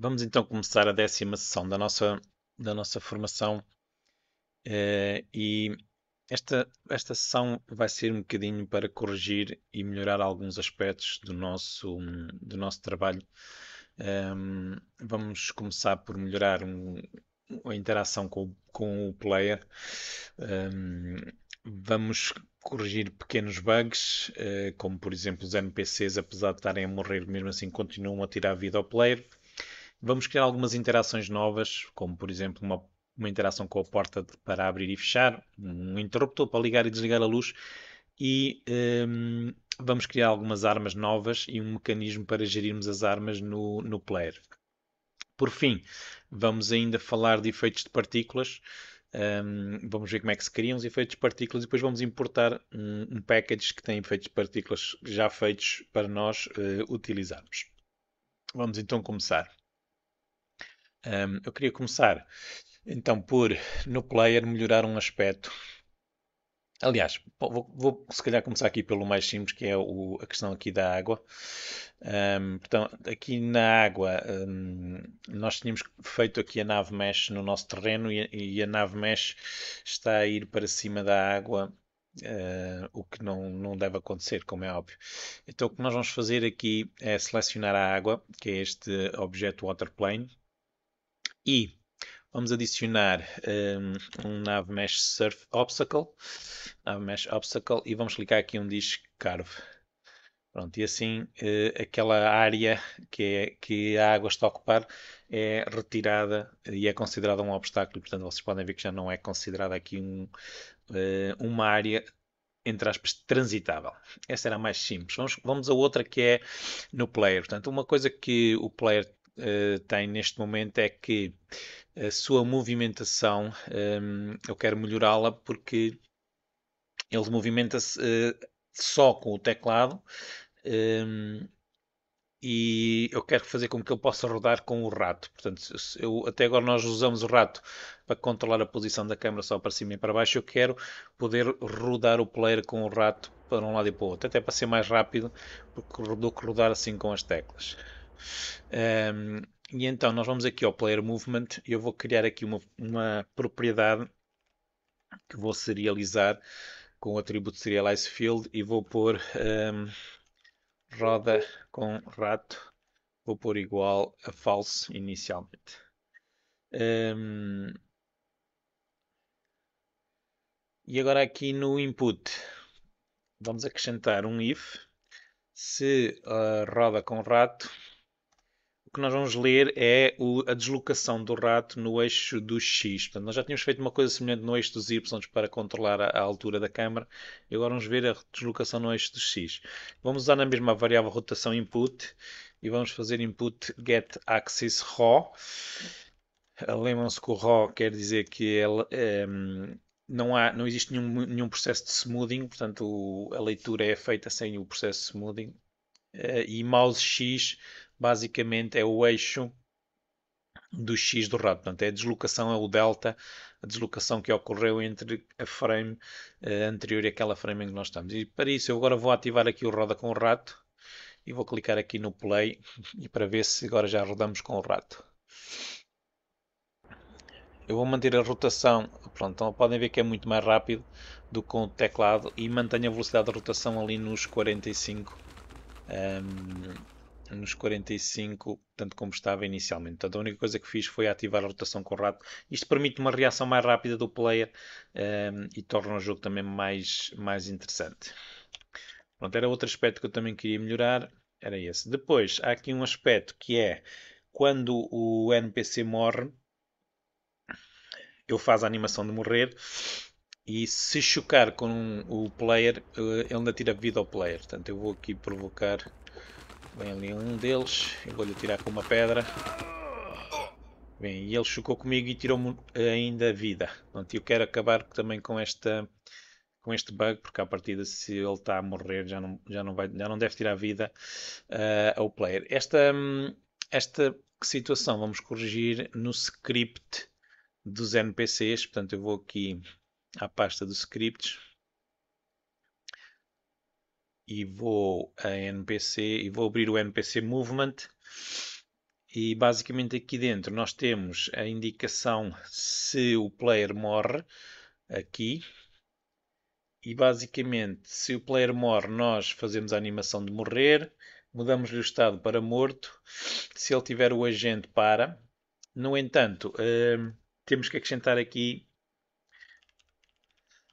Vamos então começar a 10ª sessão da nossa formação e esta sessão vai ser um bocadinho para corrigir e melhorar alguns aspectos do nosso trabalho. Vamos começar por melhorar a interação com o player. Um, Vamos corrigir pequenos bugs, como por exemplo os NPCs, apesar de estarem a morrer, mesmo assim continuam a tirar vida ao player. Vamos criar algumas interações novas, como por exemplo uma interação com a porta para abrir e fechar, um interruptor para ligar e desligar a luz e vamos criar algumas armas novas e um mecanismo para gerirmos as armas no player. Por fim, vamos ainda falar de efeitos de partículas. Vamos ver como é que se criam os efeitos de partículas e depois vamos importar um package que tem efeitos de partículas já feitos para nós utilizarmos. Vamos então começar. Eu queria começar então por no player melhorar um aspecto. Aliás, vou se calhar começar aqui pelo mais simples, que é a questão aqui da água. Portanto, aqui na água, nós tínhamos feito aqui a nave mesh no nosso terreno e a nave mesh está a ir para cima da água, o que não deve acontecer, como é óbvio. Então, o que nós vamos fazer aqui é selecionar a água, que é este objeto waterplane, e vamos adicionar um Nav Mesh Surf Obstacle, Nav Mesh Obstacle, e vamos clicar aqui onde diz Carve. Pronto, e assim aquela área que a água está a ocupar é retirada e é considerada um obstáculo. Portanto, vocês podem ver que já não é considerada aqui uma área, entre aspas, transitável. Essa era a mais simples. Vamos a outra que é no player. Portanto, uma coisa que o player tem neste momento é que a sua movimentação, eu quero melhorá-la porque ele movimenta-se só com o teclado, um, e eu quero fazer com que ele possa rodar com o rato. Portanto, até agora nós usamos o rato para controlar a posição da câmera só para cima e para baixo. Eu quero poder rodar o player com o rato para um lado e para o outro, até para ser mais rápido do que rodar assim com as teclas. E então nós vamos aqui ao Player Movement e eu vou criar aqui uma propriedade que vou serializar com o atributo Serialize Field e vou pôr roda com rato, vou pôr igual a false inicialmente. E agora aqui no input vamos acrescentar um if se roda com rato. O que nós vamos ler é a deslocação do rato no eixo do X. Portanto, nós já tínhamos feito uma coisa semelhante no eixo dos Y para controlar a altura da câmara. E agora vamos ver a deslocação no eixo do X. Vamos usar na mesma variável rotação input e vamos fazer input get axis raw. Lembram-se que o raw quer dizer que não existe nenhum processo de smoothing, portanto a leitura é feita sem o processo de smoothing. E mouse X basicamente é o eixo do X do rato. Portanto, é a deslocação, é o delta, a deslocação que ocorreu entre a frame anterior e aquela frame em que nós estamos. E para isso eu agora vou ativar aqui o roda com o rato e vou clicar aqui no play e para ver se agora já rodamos com o rato. Eu vou manter a rotação, pronto, então podem ver que é muito mais rápido do que com o teclado e mantenho a velocidade de rotação ali nos 45 nos 45, tanto como estava inicialmente. Portanto, a única coisa que fiz foi ativar a rotação com o rato. Isto permite uma reação mais rápida do player e torna o jogo também mais interessante. Pronto, era outro aspecto que eu também queria melhorar, era esse. Depois, há aqui um aspecto que é quando o NPC morre, ele faz a animação de morrer e se chocar com o player, ele ainda tira vida ao player. Portanto, eu vou aqui provocar. Vem ali um deles, eu vou-lhe tirar com uma pedra. Bem, e ele chocou comigo e tirou-me ainda vida. Pronto, eu quero acabar também com este bug, porque à partida se ele está a morrer já não deve tirar vida ao player. Esta situação vamos corrigir no script dos NPCs. Portanto, eu vou aqui à pasta dos scripts e vou a NPC e vou abrir o NPC Movement E basicamente aqui dentro nós temos a indicação se o player morre, aqui. E basicamente, se o player morre, nós fazemos a animação de morrer, mudamos-lhe o estado para morto. Se ele tiver o agente, para. No entanto, temos que acrescentar aqui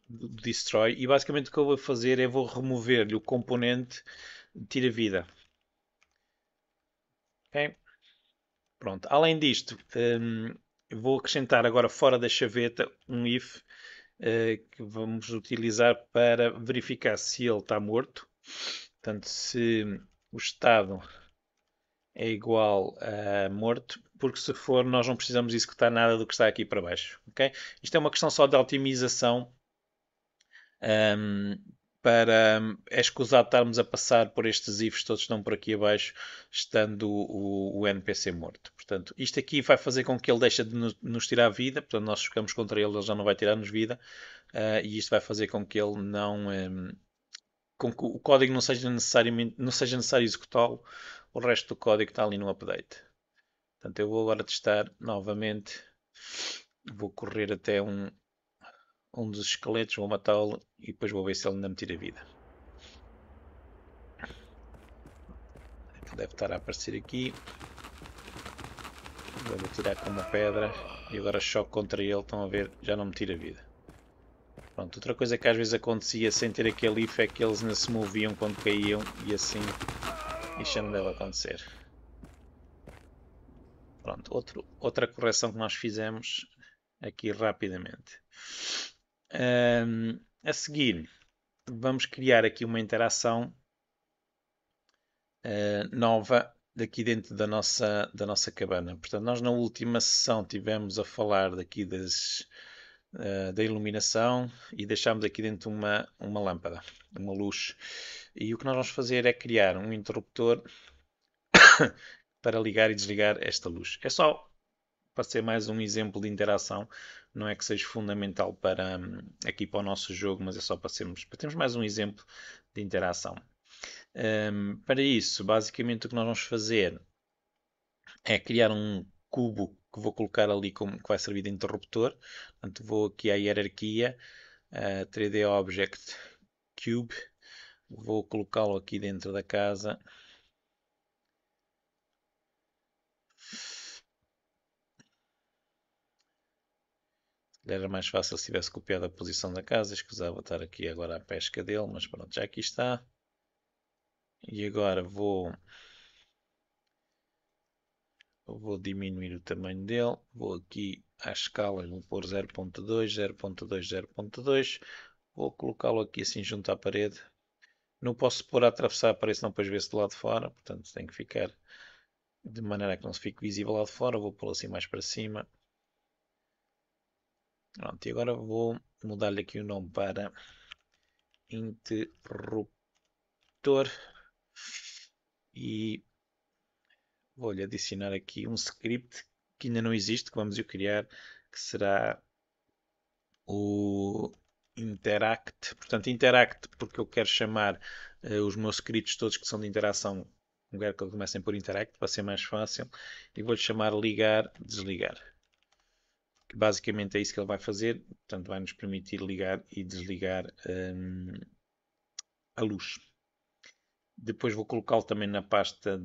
destroy. E basicamente o que eu vou fazer é vou remover-lhe o componente de tira-vida. Ok? Pronto. Além disto, vou acrescentar agora fora da chaveta um if que vamos utilizar para verificar se ele está morto. Portanto, se o estado é igual a morto, porque se for, nós não precisamos executar nada do que está aqui para baixo. Okay? Isto é uma questão só de otimização para é escusado estarmos a passar por estes ifs todos que estão por aqui abaixo, estando o NPC morto. Portanto, isto aqui vai fazer com que ele deixe de nos tirar vida, portanto, nós jogamos contra ele, ele já não vai tirar-nos vida, e isto vai fazer com que ele não. Com que o código não seja necessário executá-lo, o resto do código está ali no update. Portanto, eu vou agora testar novamente, vou correr até um dos esqueletos, vou matá-lo e depois vou ver se ele ainda me tira vida. Deve estar a aparecer aqui. Vou tirar com uma pedra e agora choque contra ele, estão a ver, já não me tira vida. Pronto, outra coisa que às vezes acontecia sem ter aquele if é que eles não se moviam quando caíam e assim isto já não deve acontecer. Pronto, outra correção que nós fizemos aqui rapidamente. A seguir, vamos criar aqui uma interação nova daqui dentro da nossa cabana. Portanto, nós na última sessão tivemos a falar daqui da iluminação e deixámos aqui dentro uma lâmpada, uma luz. E o que nós vamos fazer é criar um interruptor para ligar e desligar esta luz. É só para ser mais um exemplo de interação, não é que seja fundamental para aqui para o nosso jogo, mas é só para termos mais um exemplo de interação. Para isso, basicamente o que nós vamos fazer é criar um cubo que vou colocar ali como que vai servir de interruptor. Portanto, vou aqui à hierarquia, 3D Object Cube, vou colocá-lo aqui dentro da casa. Era mais fácil se tivesse copiado a posição da casa, escusava estar aqui agora à pesca dele, mas pronto, já aqui está. E agora vou diminuir o tamanho dele, vou aqui à escala, vou pôr 0.2, 0.2, 0.2, vou colocá-lo aqui assim junto à parede. Não posso pôr a atravessar a parede, senão depois vê-se do lado de fora, portanto tem que ficar de maneira que não se fique visível lá de fora, vou pô-lo assim mais para cima. Pronto, e agora vou mudar-lhe aqui o nome para interruptor e vou-lhe adicionar aqui um script que ainda não existe, que vamos criar, que será o interact. Portanto, interact porque eu quero chamar os meus scripts todos que são de interação, quero que comecem por interact para ser mais fácil, e vou-lhe chamar ligar, desligar. Que basicamente é isso que ele vai fazer, portanto vai nos permitir ligar e desligar a luz. Depois vou colocá-lo também na pasta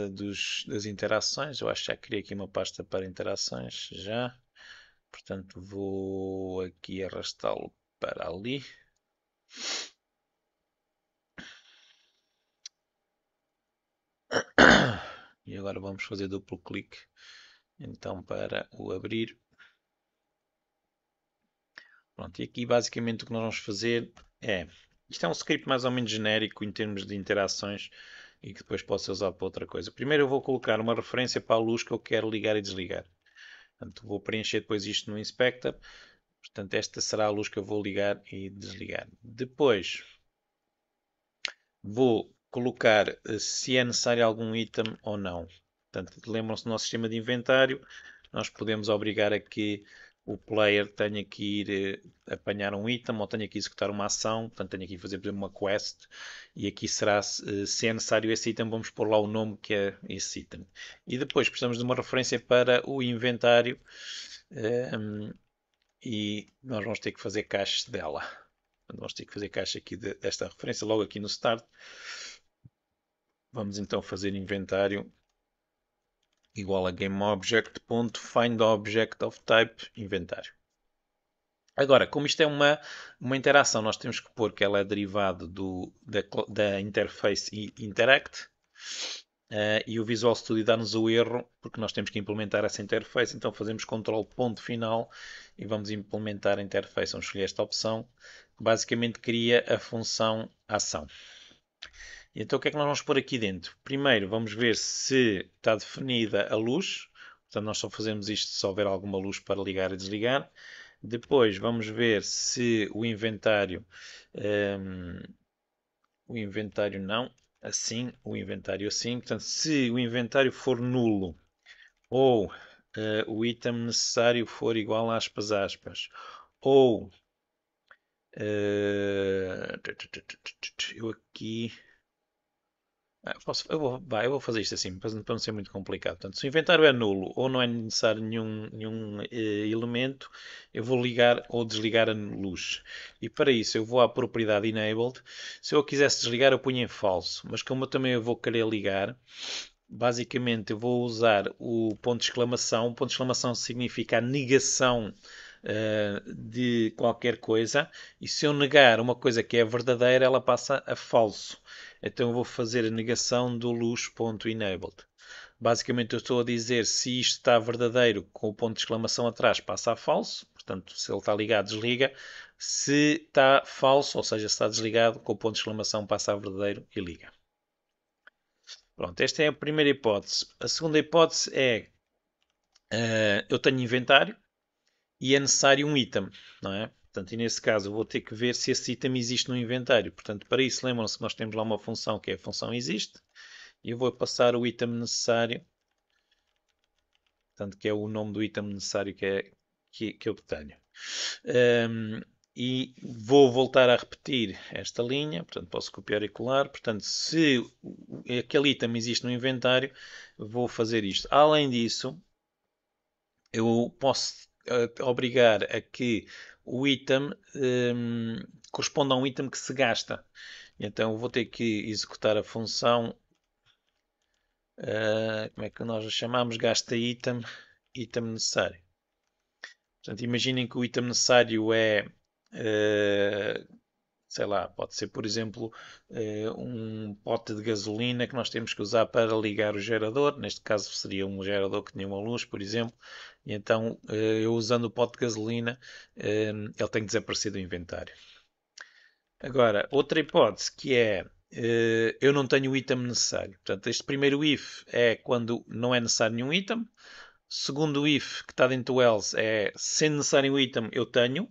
das interações. Eu acho que já criei aqui uma pasta para interações, já. Portanto, vou aqui arrastá-lo para ali. E agora vamos fazer duplo clique, então, para o abrir. Pronto, e aqui basicamente o que nós vamos fazer é... Isto é um script mais ou menos genérico em termos de interações e que depois pode ser usado para outra coisa. Primeiro eu vou colocar uma referência para a luz que eu quero ligar e desligar. Portanto, vou preencher depois isto no Inspector. Portanto, esta será a luz que eu vou ligar e desligar. Depois, vou colocar se é necessário algum item ou não. Portanto, lembram-se do nosso sistema de inventário. Nós podemos obrigar a que o player tenha que ir apanhar um item ou tenha que executar uma ação, portanto tenha que ir fazer, por exemplo, uma quest, e aqui será, se é necessário esse item, vamos pôr lá o nome que é esse item. E depois precisamos de uma referência para o inventário, e nós vamos ter que fazer cache dela. Vamos ter que fazer cache aqui desta referência, logo aqui no start. Vamos então fazer inventário igual a GameObject.findObject of type inventário. Agora, como isto é uma interação, nós temos que pôr que ela é derivado da interface interact, e o Visual Studio dá-nos o erro porque nós temos que implementar essa interface, então fazemos Ctrl ponto final e vamos implementar a interface. Vamos escolher esta opção, que basicamente cria a função ação. E então o que é que nós vamos pôr aqui dentro? Primeiro vamos ver se está definida a luz, portanto nós só fazemos isto se houver alguma luz para ligar e desligar. Depois vamos ver se o inventário, não, assim, o inventário assim, portanto se o inventário for nulo ou o item necessário for igual a aspas, ou eu aqui eu vou fazer isto assim, para não ser muito complicado. Portanto, se o inventário é nulo ou não é necessário nenhum elemento, eu vou ligar ou desligar a luz. E para isso eu vou à propriedade enabled. Se eu quisesse desligar, eu punho em falso. Mas como eu também vou querer ligar, basicamente eu vou usar o ponto de exclamação. O ponto de exclamação significa a negação de qualquer coisa, e se eu negar uma coisa que é verdadeira, ela passa a falso. Então eu vou fazer a negação do luz.enabled. Basicamente eu estou a dizer se isto está verdadeiro com o ponto de exclamação atrás, passa a falso. Portanto, se ele está ligado, desliga. Se está falso, ou seja, se está desligado, com o ponto de exclamação passa a verdadeiro e liga. Pronto, esta é a primeira hipótese. A segunda hipótese é eu tenho inventário e é necessário um item, não é? Portanto, e nesse caso eu vou ter que ver se esse item existe no inventário. Portanto, para isso, lembram-se que nós temos lá uma função que é a função existe, e eu vou passar o item necessário, portanto, que é o nome do item necessário que eu tenho. E vou voltar a repetir esta linha, portanto posso copiar e colar. Portanto, se aquele item existe no inventário, vou fazer isto. Além disso, eu posso obrigar a que o item corresponda a um item que se gasta. Então vou ter que executar a função, como é que nós a chamamos? Gasta item necessário. Portanto, imaginem que o item necessário é, sei lá, pode ser por exemplo um pote de gasolina que nós temos que usar para ligar o gerador. Neste caso seria um gerador que tinha uma luz, por exemplo. E então eu usando o pote de gasolina, ele tem que desaparecer do inventário. Agora, outra hipótese que é eu não tenho o item necessário. Portanto, este primeiro if é quando não é necessário nenhum item. Segundo if que está dentro do else é sendo necessário um item eu tenho.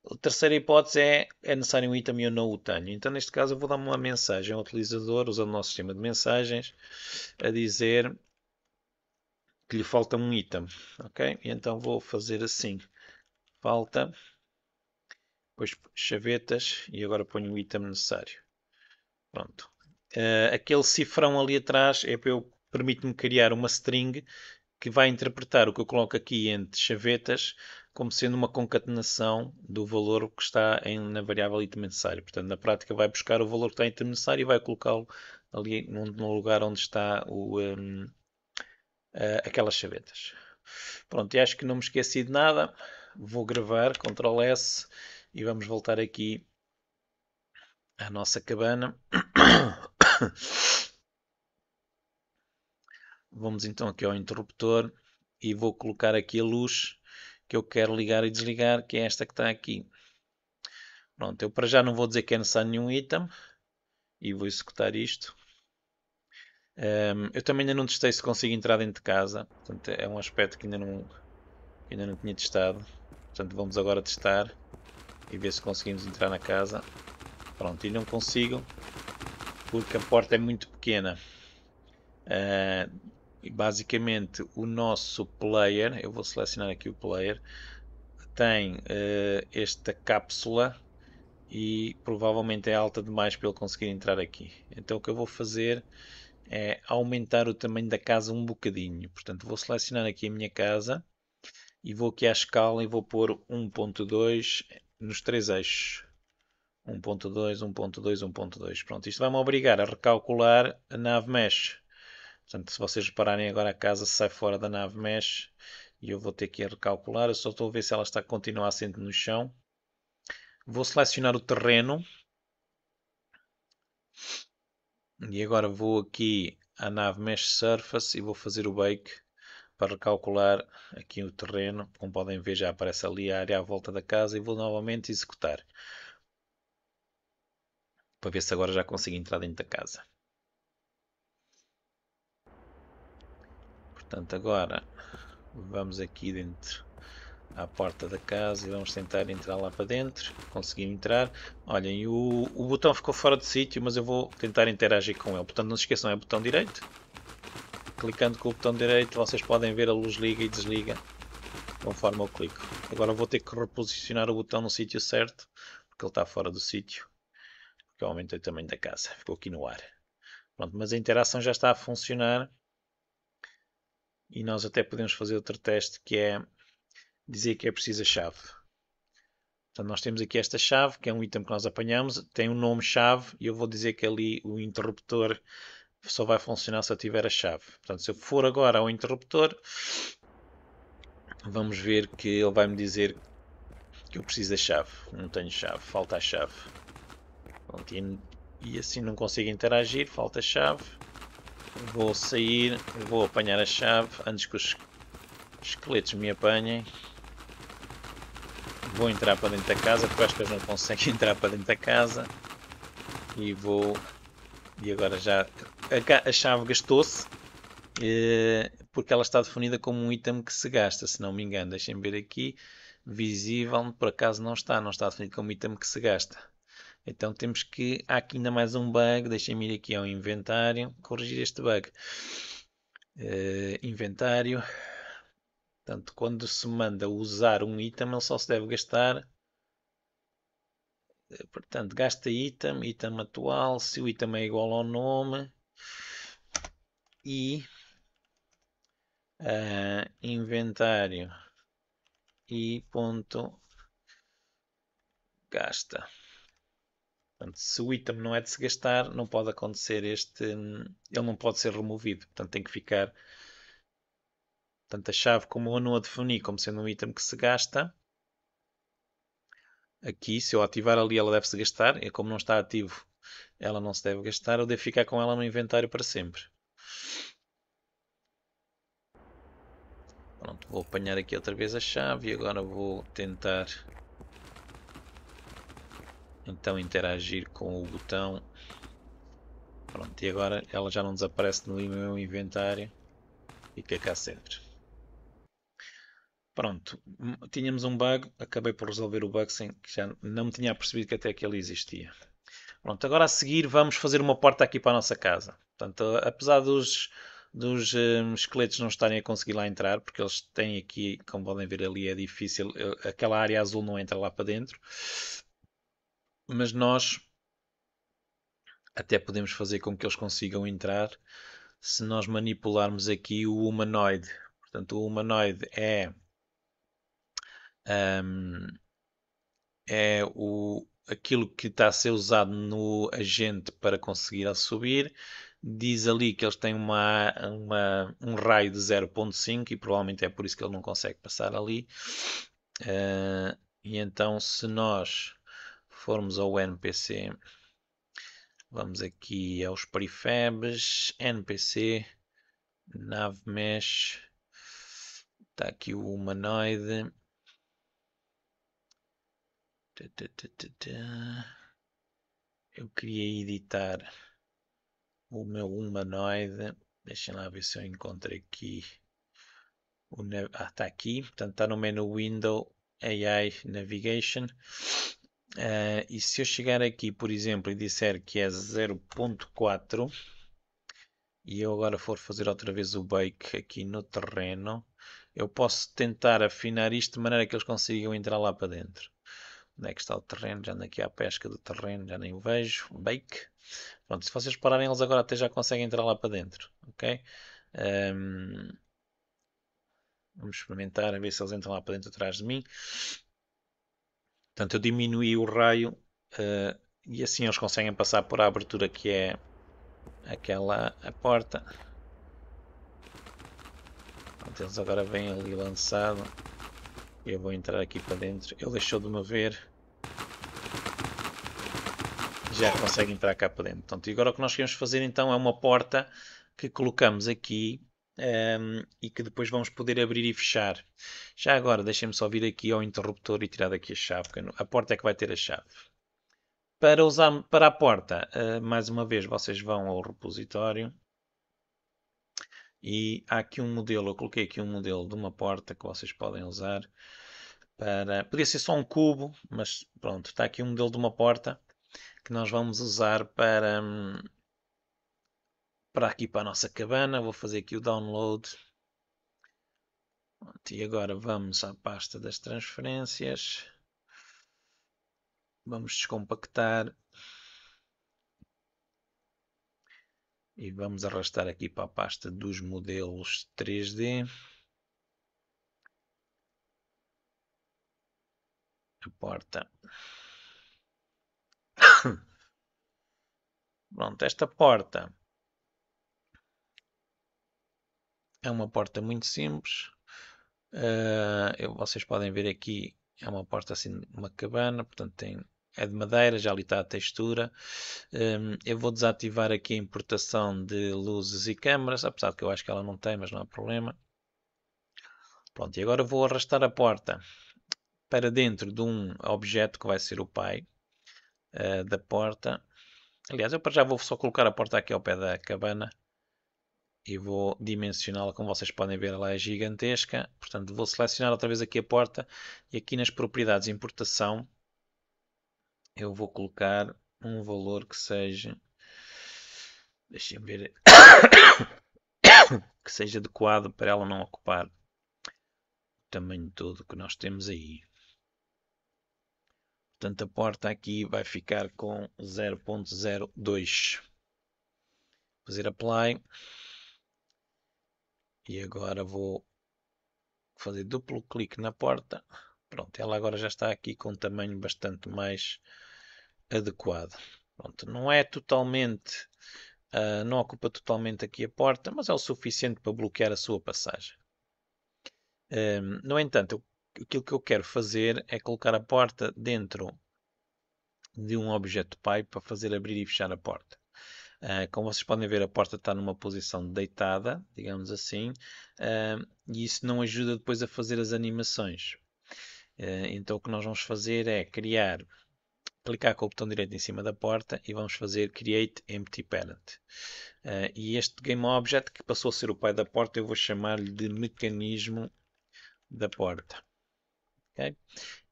A terceira hipótese é necessário um item e eu não o tenho. Então neste caso eu vou dar uma mensagem ao utilizador usando o nosso sistema de mensagens a dizer que lhe falta um item. Ok? E então vou fazer assim. Falta. Depois chavetas e agora ponho o item necessário. Pronto. Aquele cifrão ali atrás é para eu permite-me criar uma string que vai interpretar o que eu coloco aqui entre chavetas como sendo uma concatenação do valor que está na variável item necessário. Portanto, na prática vai buscar o valor que está em item necessário e vai colocá-lo ali no lugar onde está aquelas chavetas. Pronto, e acho que não me esqueci de nada. Vou gravar, Ctrl S, e vamos voltar aqui à nossa cabana. Vamos então aqui ao interruptor e vou colocar aqui a luz que eu quero ligar e desligar, que é esta que está aqui. Pronto, eu para já não vou dizer que é necessário nenhum item e vou executar isto. Eu também ainda não testei se consigo entrar dentro de casa, portanto é um aspecto que ainda não tinha testado. Portanto vamos agora testar e ver se conseguimos entrar na casa. Pronto, e não consigo porque a porta é muito pequena. E basicamente o nosso player, eu vou selecionar aqui o player, tem esta cápsula e provavelmente é alta demais para ele conseguir entrar aqui. Então o que eu vou fazer é aumentar o tamanho da casa um bocadinho. Portanto, vou selecionar aqui a minha casa e vou aqui à escala e vou pôr 1.2 nos três eixos. 1.2, 1.2, 1.2. Pronto, isto vai-me obrigar a recalcular a nave mesh. Portanto, se vocês repararem agora a casa sai fora da nave mesh e eu vou ter que recalcular. Eu só estou a ver se ela está a continuar assente no chão. Vou selecionar o terreno. E agora vou aqui à nave Mesh Surface e vou fazer o bake para recalcular aqui o terreno. Como podem ver, já aparece ali a área à volta da casa e vou novamente executar para ver se agora já consigo entrar dentro da casa. Portanto, agora vamos aqui dentro à porta da casa e vamos tentar entrar lá para dentro. Consegui entrar. Olhem, o botão ficou fora de sítio, mas eu vou tentar interagir com ele. Portanto, não se esqueçam, é o botão direito. Clicando com o botão direito, vocês podem ver a luz liga e desliga conforme eu clico. Agora vou ter que reposicionar o botão no sítio certo, porque ele está fora do sítio, porque eu aumentei o tamanho da casa, ficou aqui no ar. Pronto, mas a interação já está a funcionar e nós até podemos fazer outro teste, que é dizer que é preciso a chave. Portanto, nós temos aqui esta chave, que é um item que nós apanhamos, tem um nome chave e eu vou dizer que ali o interruptor só vai funcionar se eu tiver a chave. Portanto, se eu for agora ao interruptor, vamos ver que ele vai me dizer que eu preciso da chave. Não tenho chave, falta a chave. Pronto, e assim não consigo interagir, falta a chave. Vou sair, vou apanhar a chave antes que os esqueletos me apanhem. Vou entrar para dentro da casa, porque acho que eles não conseguem entrar para dentro da casa. E vou... E agora já... A chave gastou-se. Porque ela está definida como um item que se gasta, se não me engano. Deixem ver aqui. Visível, por acaso não está definido como item que se gasta. Então temos que... Há aqui ainda mais um bug. Deixem-me ir aqui ao inventário. Corrigir este bug. Inventário. Portanto, quando se manda usar um item, ele só se deve gastar. Portanto, gasta item, item atual, se o item é igual ao nome. E inventário e ponto gasta. Portanto, se o item não é de se gastar, não pode acontecer ele não pode ser removido. Portanto, tem que ficar. Portanto, a chave, como eu não a defini como sendo um item que se gasta, aqui, se eu ativar ali, ela deve se gastar. E como não está ativo, ela não se deve gastar. Eu devo ficar com ela no inventário para sempre. Pronto, vou apanhar aqui outra vez a chave e agora vou tentar então interagir com o botão. Pronto, e agora ela já não desaparece no meu inventário, fica cá sempre. Pronto, tínhamos um bug, acabei por resolver o bug sem que já não me tinha percebido que até que ele existia. Pronto, agora a seguir vamos fazer uma porta aqui para a nossa casa. Portanto, apesar dos esqueletos não estarem a conseguir lá entrar, porque eles têm aqui, como podem ver ali, é difícil, aquela área azul não entra lá para dentro. Mas nós até podemos fazer com que eles consigam entrar se nós manipularmos aqui o humanoide. Portanto, o humanoide é aquilo que está a ser usado no agente para conseguir subir. Diz ali que eles têm um raio de 0.5 e provavelmente é por isso que ele não consegue passar ali. E então, se nós formos ao NPC, vamos aqui aos prefabs, NPC, nave mesh, está aqui o humanoide. Eu queria editar o meu humanoide. Deixem lá ver se eu encontro aqui. Está aqui. Portanto, está no menu Window AI Navigation. E se eu chegar aqui, por exemplo, e disser que é 0.4 e eu agora for fazer outra vez o bake aqui no terreno, eu posso tentar afinar isto de maneira que eles consigam entrar lá para dentro. Onde é que está o terreno? Já ando aqui à pesca do terreno, já nem o vejo. Bake. Pronto, se vocês pararem, eles agora até já conseguem entrar lá para dentro. Ok? Vamos experimentar, a ver se eles entram lá para dentro atrás de mim. Portanto, eu diminuí o raio e assim eles conseguem passar por a abertura que é aquela a porta. Portanto, eles agora vêm ali lançado. Eu vou entrar aqui para dentro. Ele deixou de me ver. Já consegue entrar cá para dentro. Portanto, e agora o que nós queremos fazer então é uma porta que colocamos aqui e que depois vamos poder abrir e fechar. Já agora, deixem-me só vir aqui ao interruptor e tirar daqui a chave. A porta é que vai ter a chave. Para usar para a porta, mais uma vez, vocês vão ao repositório. E há aqui um modelo, eu coloquei aqui um modelo de uma porta que vocês podem usar para... Podia ser só um cubo, mas pronto, está aqui um modelo de uma porta que nós vamos usar para aqui para a nossa cabana. Vou fazer aqui o download. E agora vamos à pasta das transferências. Vamos descompactar. E vamos arrastar aqui para a pasta dos modelos 3D. A porta. Pronto, esta porta é uma porta muito simples. Vocês podem ver aqui, é uma porta assim, uma cabana, portanto é de madeira, já ali está a textura. Eu vou desativar aqui a importação de luzes e câmaras, apesar de que eu acho que ela não tem, mas não há problema. Pronto, e agora vou arrastar a porta para dentro de um objeto que vai ser o pai da porta. Aliás, eu para já vou só colocar a porta aqui ao pé da cabana e vou dimensioná-la. Como vocês podem ver, ela é gigantesca. Portanto, vou selecionar outra vez aqui a porta e aqui nas propriedades de importação eu vou colocar um valor que seja, deixem ver, que seja adequado para ela não ocupar o tamanho todo que nós temos aí. Portanto, a porta aqui vai ficar com 0.02. Fazer apply. E agora vou fazer duplo clique na porta. Pronto, ela agora já está aqui com um tamanho bastante mais adequado. Pronto, não é totalmente, não ocupa totalmente aqui a porta, mas é o suficiente para bloquear a sua passagem. No entanto, aquilo que eu quero fazer é colocar a porta dentro de um objeto pai para fazer abrir e fechar a porta. Como vocês podem ver, a porta está numa posição deitada, digamos assim, e isso não ajuda depois a fazer as animações. Então o que nós vamos fazer é clicar com o botão direito em cima da porta e vamos fazer Create Empty Parent. E este GameObject, que passou a ser o pai da porta, eu vou chamar-lhe de mecanismo da porta. Okay?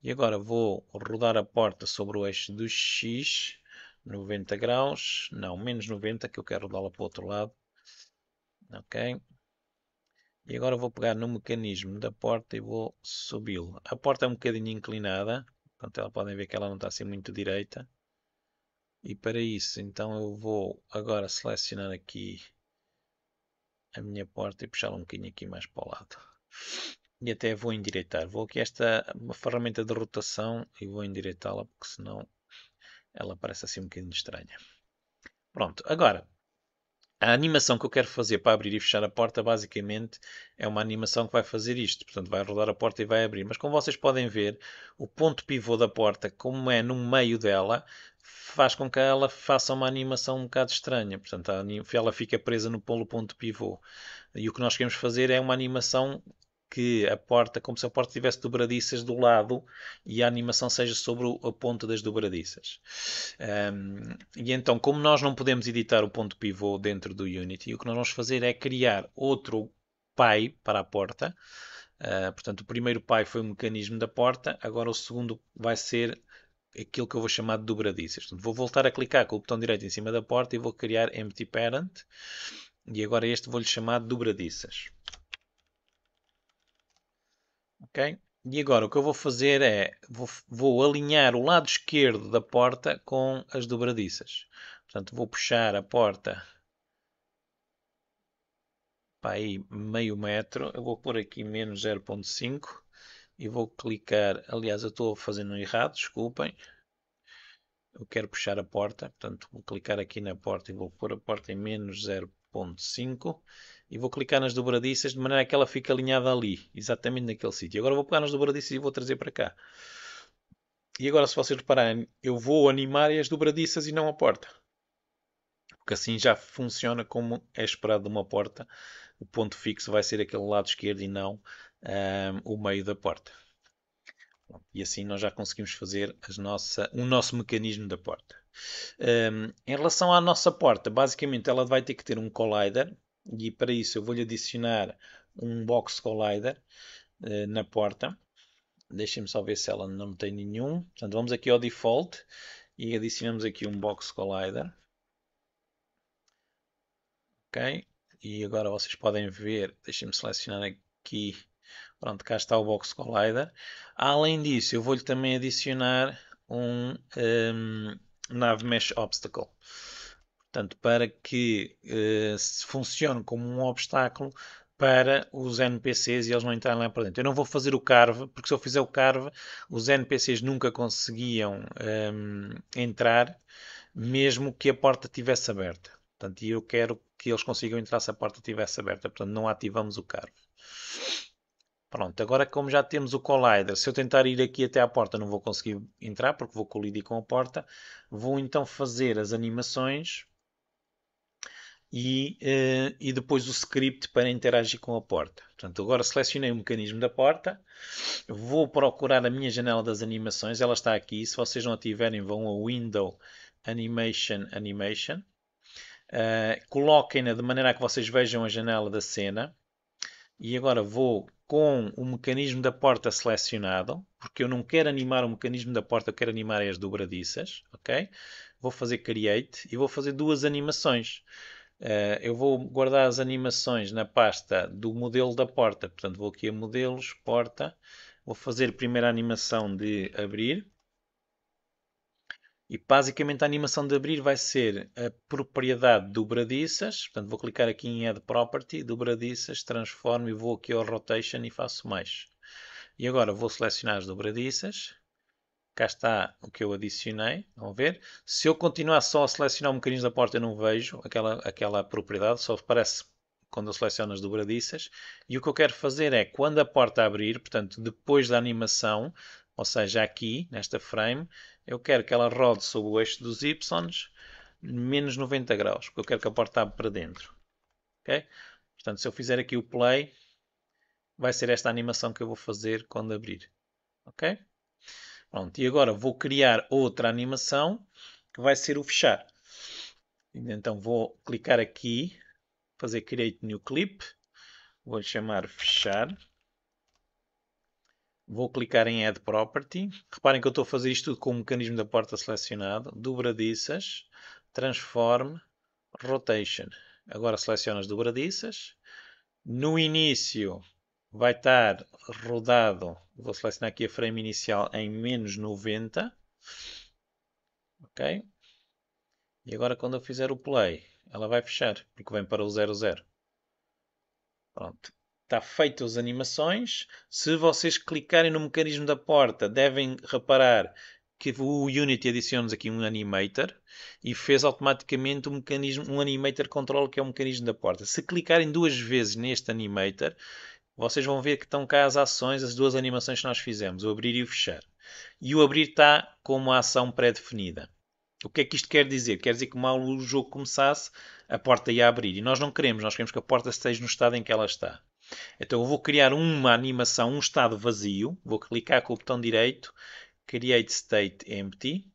E agora vou rodar a porta sobre o eixo do X, 90 graus, não, menos 90, que eu quero rodá-la para o outro lado. Ok? E agora vou pegar no mecanismo da porta e vou subi-lo. A porta é um bocadinho inclinada, portanto podem ver que ela não está assim muito direita. E para isso, então eu vou agora selecionar aqui a minha porta e puxá-la um bocadinho aqui mais para o lado. E até vou endireitar. Vou aqui uma ferramenta de rotação e vou endireitá-la, porque senão ela parece assim um bocadinho estranha. Pronto, agora a animação que eu quero fazer para abrir e fechar a porta basicamente é uma animação que vai fazer isto. Portanto, vai rodar a porta e vai abrir. Mas como vocês podem ver, o ponto pivô da porta, como é no meio dela, faz com que ela faça uma animação um bocado estranha. Portanto, ela fica presa no ponto pivô. E o que nós queremos fazer é uma animação que a porta, como se a porta tivesse dobradiças do lado e a animação seja sobre a ponta das dobradiças. E então, como nós não podemos editar o ponto pivô dentro do Unity, o que nós vamos fazer é criar outro pai para a porta. Portanto, o primeiro pai foi o mecanismo da porta, agora o segundo vai ser aquilo que eu vou chamar de dobradiças. Portanto, vou voltar a clicar com o botão direito em cima da porta e vou criar Empty Parent. E agora este vou-lhe chamar de dobradiças. Ok? E agora o que eu vou fazer é, vou alinhar o lado esquerdo da porta com as dobradiças. Portanto, vou puxar a porta para aí meio metro. Eu vou pôr aqui menos 0,5 e vou clicar. Aliás, eu estou fazendo errado, desculpem. Eu quero puxar a porta, portanto vou clicar aqui na porta e vou pôr a porta em menos 0,5 e vou clicar nas dobradiças de maneira que ela fique alinhada ali, exatamente naquele sítio. Agora vou pegar nas dobradiças e vou trazer para cá. E agora, se vocês repararem, eu vou animar as dobradiças e não a porta. Porque assim já funciona como é esperado de uma porta. O ponto fixo vai ser aquele lado esquerdo e não o meio da porta. E assim nós já conseguimos fazer o nosso mecanismo da porta. Em relação à nossa porta, basicamente ela vai ter que ter um collider e para isso eu vou-lhe adicionar um box collider na porta. Deixem-me só ver se ela não tem nenhum. Portanto, vamos aqui ao default e adicionamos aqui um box collider. Ok? E agora vocês podem ver, deixem-me selecionar aqui. Pronto, cá está o box collider. Além disso, eu vou-lhe também adicionar um nav mesh obstacle. Portanto, para que funcione como um obstáculo para os NPCs e eles não entrarem lá para dentro. Eu não vou fazer o carve, porque se eu fizer o carve, os NPCs nunca conseguiam entrar, mesmo que a porta estivesse aberta. Portanto, eu quero que eles consigam entrar se a porta estivesse aberta. Portanto, não ativamos o carve. Pronto, agora como já temos o collider, se eu tentar ir aqui até à porta não vou conseguir entrar porque vou colidir com a porta. Vou então fazer as animações e depois o script para interagir com a porta. Portanto, agora selecionei o mecanismo da porta, vou procurar a minha janela das animações, ela está aqui. Se vocês não a tiverem, vão a Window Animation, Animation. Coloquem-na de maneira a que vocês vejam a janela da cena. E agora vou com o mecanismo da porta selecionado, porque eu não quero animar o mecanismo da porta, eu quero animar as dobradiças, ok? Vou fazer Create e vou fazer duas animações. Eu vou guardar as animações na pasta do modelo da porta, portanto vou aqui a modelos, porta, vou fazer a primeira animação de abrir. E basicamente a animação de abrir vai ser a propriedade dobradiças. Portanto, vou clicar aqui em Add Property, dobradiças, transformo e vou aqui ao Rotation e faço mais. E agora vou selecionar as dobradiças. Cá está o que eu adicionei. Vão ver? Se eu continuar só a selecionar o mecanismo da porta, eu não vejo aquela propriedade. Só aparece quando eu seleciono as dobradiças. E o que eu quero fazer é, quando a porta abrir, portanto, depois da animação, ou seja, aqui, nesta frame, eu quero que ela rode sobre o eixo dos Y, menos 90 graus, porque eu quero que a porta abra para dentro. Okay? Portanto, se eu fizer aqui o play, vai ser esta animação que eu vou fazer quando abrir. Ok? Pronto, e agora vou criar outra animação, que vai ser o fechar. Então vou clicar aqui, fazer Create New Clip, vou chamar fechar. Vou clicar em Add Property. Reparem que eu estou a fazer isto tudo com o mecanismo da porta selecionado. Dobradiças, Transform, Rotation. Agora seleciono as dobradiças. No início vai estar rodado. Vou selecionar aqui a frame inicial em menos 90. Ok? E agora quando eu fizer o play, ela vai fechar, porque vem para o 00. Pronto. Está feito as animações. Se vocês clicarem no mecanismo da porta, devem reparar que o Unity adiciona-nos aqui um animator e fez automaticamente um animator control, que é o mecanismo da porta. Se clicarem duas vezes neste animator, vocês vão ver que estão cá as ações, as duas animações que nós fizemos, o abrir e o fechar. E o abrir está como uma ação pré-definida. O que é que isto quer dizer? Quer dizer que mal o jogo começasse, a porta ia abrir. E nós não queremos, nós queremos que a porta esteja no estado em que ela está. Então eu vou criar uma animação, um estado vazio. Vou clicar com o botão direito, Create State Empty.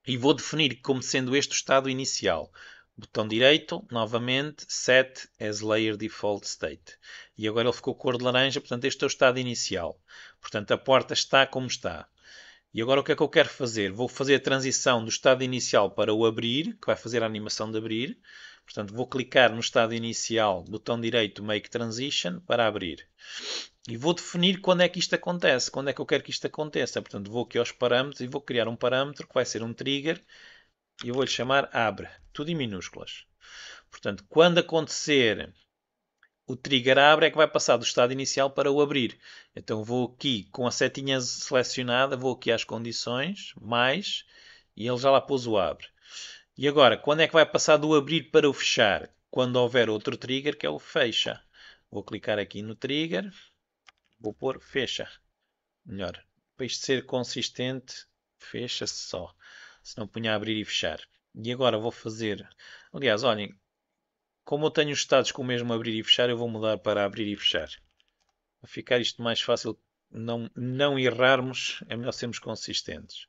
E vou definir como sendo este o estado inicial. Botão direito, novamente, Set as Layer Default State. E agora ele ficou cor de laranja, portanto este é o estado inicial. Portanto a porta está como está. E agora o que é que eu quero fazer? Vou fazer a transição do estado inicial para o abrir, que vai fazer a animação de abrir. Portanto, vou clicar no estado inicial, botão direito Make Transition para abrir. E vou definir quando é que isto acontece, quando é que eu quero que isto aconteça. Portanto, vou aqui aos parâmetros e vou criar um parâmetro que vai ser um trigger e eu vou-lhe chamar Abre, tudo em minúsculas. Portanto, quando acontecer o trigger abre é que vai passar do estado inicial para o abrir. Então vou aqui com a setinha selecionada, vou aqui às condições, mais, e ele já lá pôs o abre. E agora, quando é que vai passar do abrir para o fechar? Quando houver outro trigger que é o fecha. Vou clicar aqui no trigger, vou pôr fecha. Melhor, para isto ser consistente, fecha-se só. Se não punha a abrir e fechar. E agora vou fazer... Aliás, olhem, como eu tenho os estados com o mesmo abrir e fechar, eu vou mudar para abrir e fechar. Para ficar isto mais fácil, não errarmos, é melhor sermos consistentes.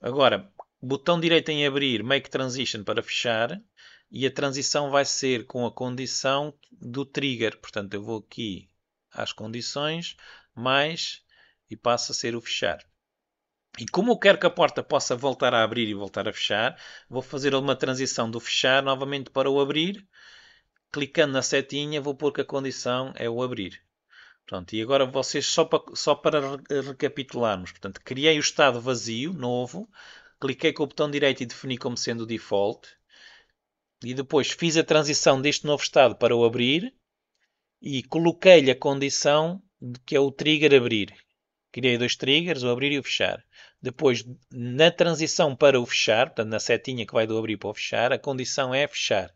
Agora, botão direito em abrir, Make Transition para fechar. E a transição vai ser com a condição do trigger. Portanto, eu vou aqui às condições, mais, e passa a ser o fechar. E como eu quero que a porta possa voltar a abrir e voltar a fechar, vou fazer uma transição do fechar novamente para o abrir. Clicando na setinha, vou pôr que a condição é o abrir. Pronto, e agora vocês, só para recapitularmos, portanto, criei o estado vazio, novo, cliquei com o botão direito e defini como sendo o default, e depois fiz a transição deste novo estado para o abrir, e coloquei-lhe a condição de que é o trigger abrir. Criei dois triggers, o abrir e o fechar. Depois, na transição para o fechar, portanto, na setinha que vai do abrir para o fechar, a condição é fechar.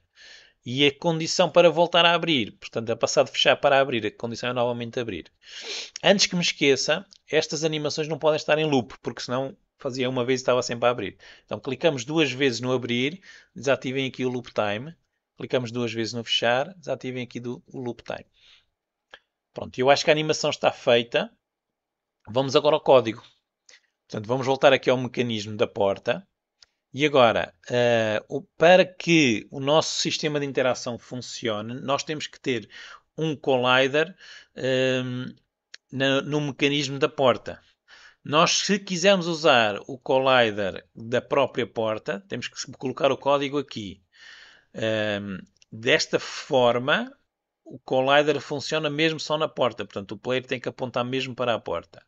E a condição para voltar a abrir, portanto, a passar de fechar para abrir, a condição é novamente abrir. Antes que me esqueça, estas animações não podem estar em loop, porque senão fazia uma vez e estava sempre a abrir. Então, clicamos duas vezes no abrir, desativem aqui o loop time. Clicamos duas vezes no fechar, desativem aqui o loop time. Pronto, eu acho que a animação está feita. Vamos agora ao código. Portanto, vamos voltar aqui ao mecanismo da porta. E agora, para que o nosso sistema de interação funcione, nós temos que ter um collider no mecanismo da porta. Nós, se quisermos usar o collider da própria porta, temos que colocar o código aqui. Desta forma, o collider funciona mesmo só na porta. Portanto, o player tem que apontar mesmo para a porta.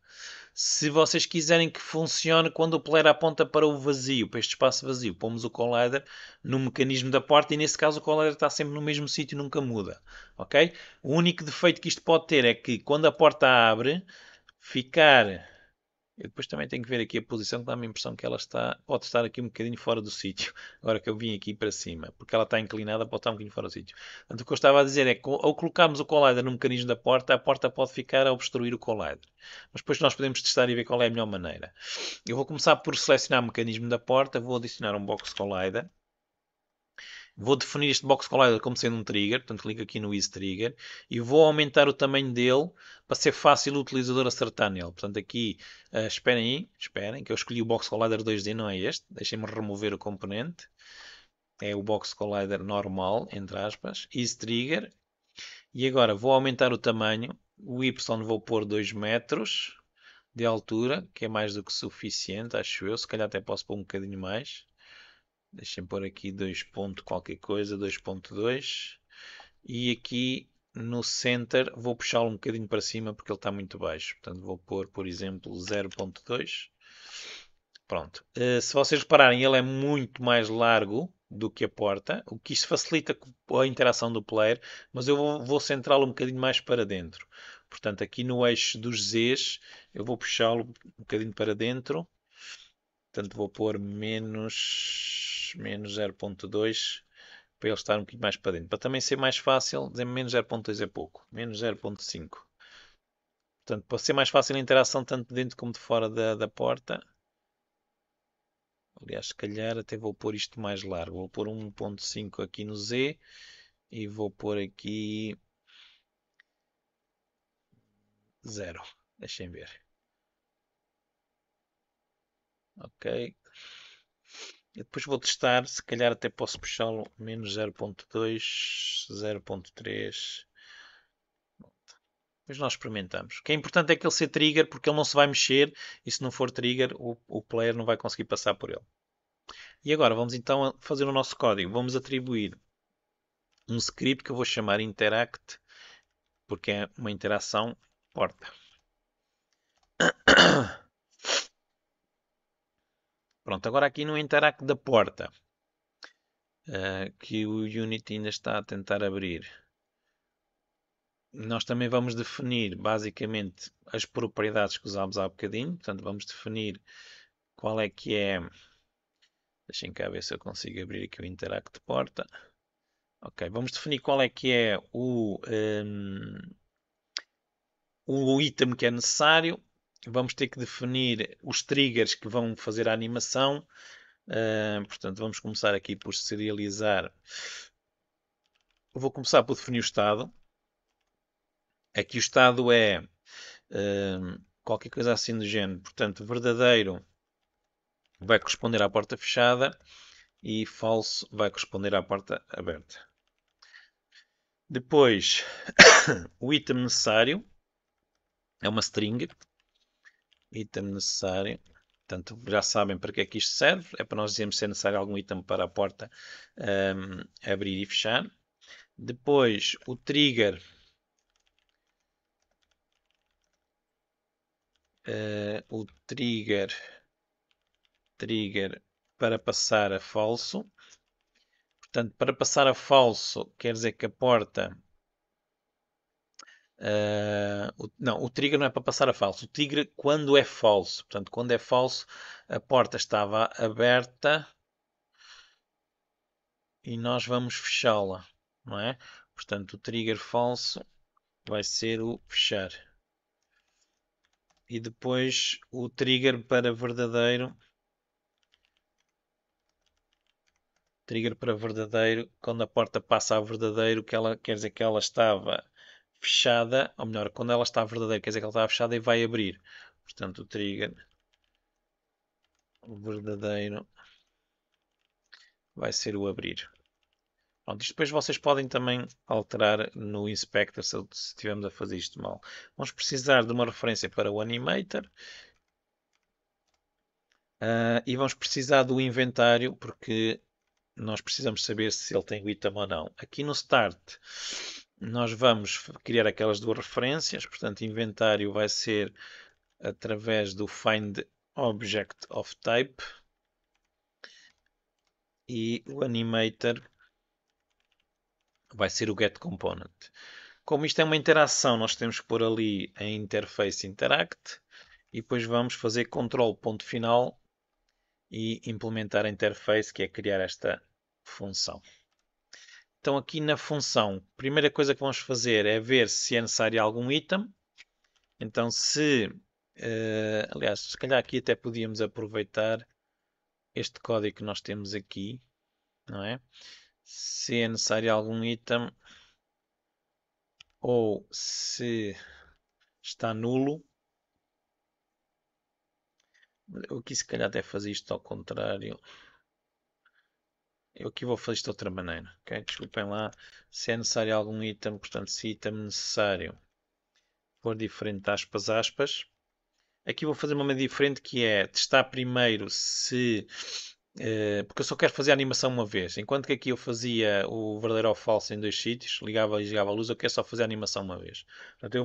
Se vocês quiserem que funcione quando o player aponta para o vazio, para este espaço vazio, pomos o collider no mecanismo da porta e nesse caso o collider está sempre no mesmo sítio, nunca muda. Ok? O único defeito que isto pode ter é que quando a porta abre, ficar... Eu depois também tenho que ver aqui a posição, que dá-me a impressão que ela pode estar aqui um bocadinho fora do sítio, agora que eu vim aqui para cima, porque ela está inclinada, pode estar um bocadinho fora do sítio. Portanto, o que eu estava a dizer é que ao colocarmos o collider no mecanismo da porta, a porta pode ficar a obstruir o collider. Mas depois nós podemos testar e ver qual é a melhor maneira. Eu vou começar por selecionar o mecanismo da porta, vou adicionar um box collider. Vou definir este box collider como sendo um trigger, portanto clico aqui no Is Trigger e vou aumentar o tamanho dele para ser fácil o utilizador acertar nele. Portanto aqui, esperem que eu escolhi o box collider 2D, não é este. Deixem-me remover o componente. É o box collider normal, entre aspas, Is Trigger. E agora vou aumentar o tamanho. O Y vou pôr 2 metros de altura, que é mais do que suficiente, acho eu. Se calhar até posso pôr um bocadinho mais. Deixem pôr aqui 2 ponto qualquer coisa, 2.2. E aqui no center vou puxá-lo um bocadinho para cima porque ele está muito baixo. Portanto vou pôr, por exemplo, 0.2. Pronto. Se vocês repararem, ele é muito mais largo do que a porta, o que isto facilita a interação do player, mas eu vou centrá-lo um bocadinho mais para dentro. Portanto, aqui no eixo dos Zs, eu vou puxá-lo um bocadinho para dentro. Portanto, vou pôr menos 0.2 para ele estar um bocadinho mais para dentro. Para também ser mais fácil, dizer menos 0.2 é pouco. Menos 0.5. Portanto, para ser mais fácil a interação tanto dentro como de fora da porta. Aliás, se calhar até vou pôr isto mais largo. Vou pôr 1.5 aqui no Z. E vou pôr aqui 0. Deixem ver. Ok. E depois vou testar, se calhar até posso puxá-lo menos 0.2, 0.3. Depois nós experimentamos. O que é importante é que ele seja trigger, porque ele não se vai mexer e se não for trigger, o player não vai conseguir passar por ele. E agora vamos então fazer o nosso código. Vamos atribuir um script que eu vou chamar interact, porque é uma interação porta. Pronto, agora aqui no interact da porta, que o Unity ainda está a tentar abrir, nós também vamos definir basicamente as propriedades que usámos há bocadinho. Portanto, vamos definir qual é que é. Deixem cá ver se eu consigo abrir aqui o interact de porta. Ok, vamos definir qual é que é o item que é necessário. Vamos ter que definir os triggers que vão fazer a animação. Portanto, vamos começar aqui por serializar. Eu vou começar por definir o estado. Aqui o estado é qualquer coisa assim do género. Portanto, verdadeiro vai corresponder à porta fechada e falso vai corresponder à porta aberta. Depois, o item necessário é uma string. Item necessário. Portanto, já sabem para que é que isto serve. É para nós dizermos se é necessário algum item para a porta abrir e fechar. Depois, o trigger. O trigger para passar a falso. Portanto, para passar a falso, quer dizer que a porta. Não, o trigger não é para passar a falso. O trigger quando é falso. Portanto, quando é falso, a porta estava aberta e nós vamos fechá-la, não é? Portanto, o trigger falso vai ser o fechar. E depois o trigger para verdadeiro. Trigger para verdadeiro, quando a porta passa a verdadeiro, que ela quer dizer que ela estava fechada, ou melhor, quando ela está verdadeira, quer dizer que ela estava fechada e vai abrir. Portanto, o trigger verdadeiro vai ser o abrir. Pronto, isto depois vocês podem também alterar no Inspector se estivermos a fazer isto mal. Vamos precisar de uma referência para o Animator. E vamos precisar do inventário, porque nós precisamos saber se ele tem o item ou não. Aqui no Start, nós vamos criar aquelas duas referências. Portanto, inventário vai ser através do Find Object of Type. E o Animator vai ser o Get Component. Como isto é uma interação, nós temos que pôr ali a interface interact e depois vamos fazer control ponto final e implementar a interface, que é criar esta função. Então aqui na função, a primeira coisa que vamos fazer é ver se é necessário algum item. Então aliás, se calhar aqui até podíamos aproveitar este código que nós temos aqui, não é? Se é necessário algum item ou se está nulo. Eu aqui se calhar até fazer isto ao contrário. Eu aqui vou fazer isto de outra maneira. Okay? Desculpem lá. Se é necessário algum item, portanto, se item necessário for diferente aspas, aspas. Aqui vou fazer uma maneira diferente que é testar primeiro se... porque eu só quero fazer a animação uma vez. Enquanto que aqui eu fazia o verdadeiro ou falso em dois sítios, ligava e desligava a luz, eu quero só fazer a animação uma vez. Portanto, eu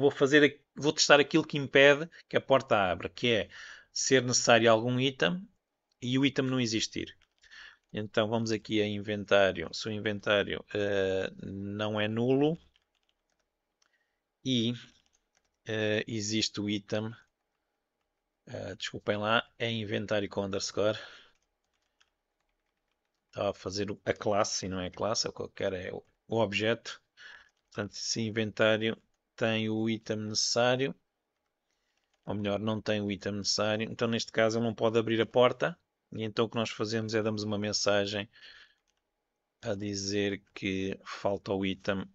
vou testar aquilo que impede que a porta abra, que é ser necessário algum item e o item não existir. Então vamos aqui a inventário. Se o inventário não é nulo e existe o item, desculpem lá, é inventário com underscore. Estava a fazer a classe e não é a classe, o que eu quero é o objeto. Portanto, se inventário tem o item necessário, ou melhor, não tem o item necessário, então neste caso ele não pode abrir a porta. E então o que nós fazemos é damos uma mensagem a dizer que falta o item,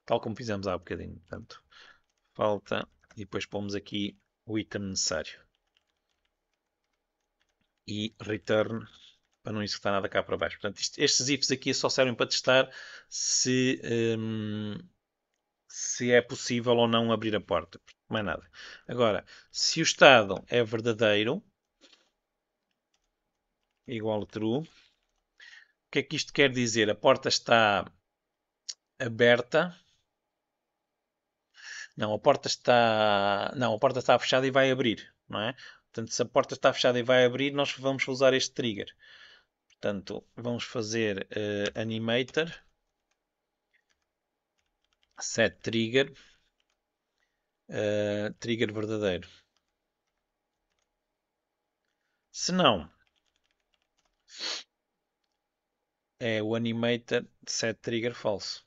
tal como fizemos há bocadinho. Portanto, falta e depois pomos aqui o item necessário. E return para não executar nada cá para baixo. Portanto, estes ifs aqui só servem para testar se é possível ou não abrir a porta. Mais nada. Agora, se o estado é verdadeiro, igual a true, o que é que isto quer dizer? A porta está aberta. Não, a porta está. Não, a porta está fechada e vai abrir, não é? Portanto, se a porta está fechada e vai abrir, nós vamos usar este trigger. Portanto, vamos fazer animator, set trigger, trigger verdadeiro. Se não, é o animator set trigger false.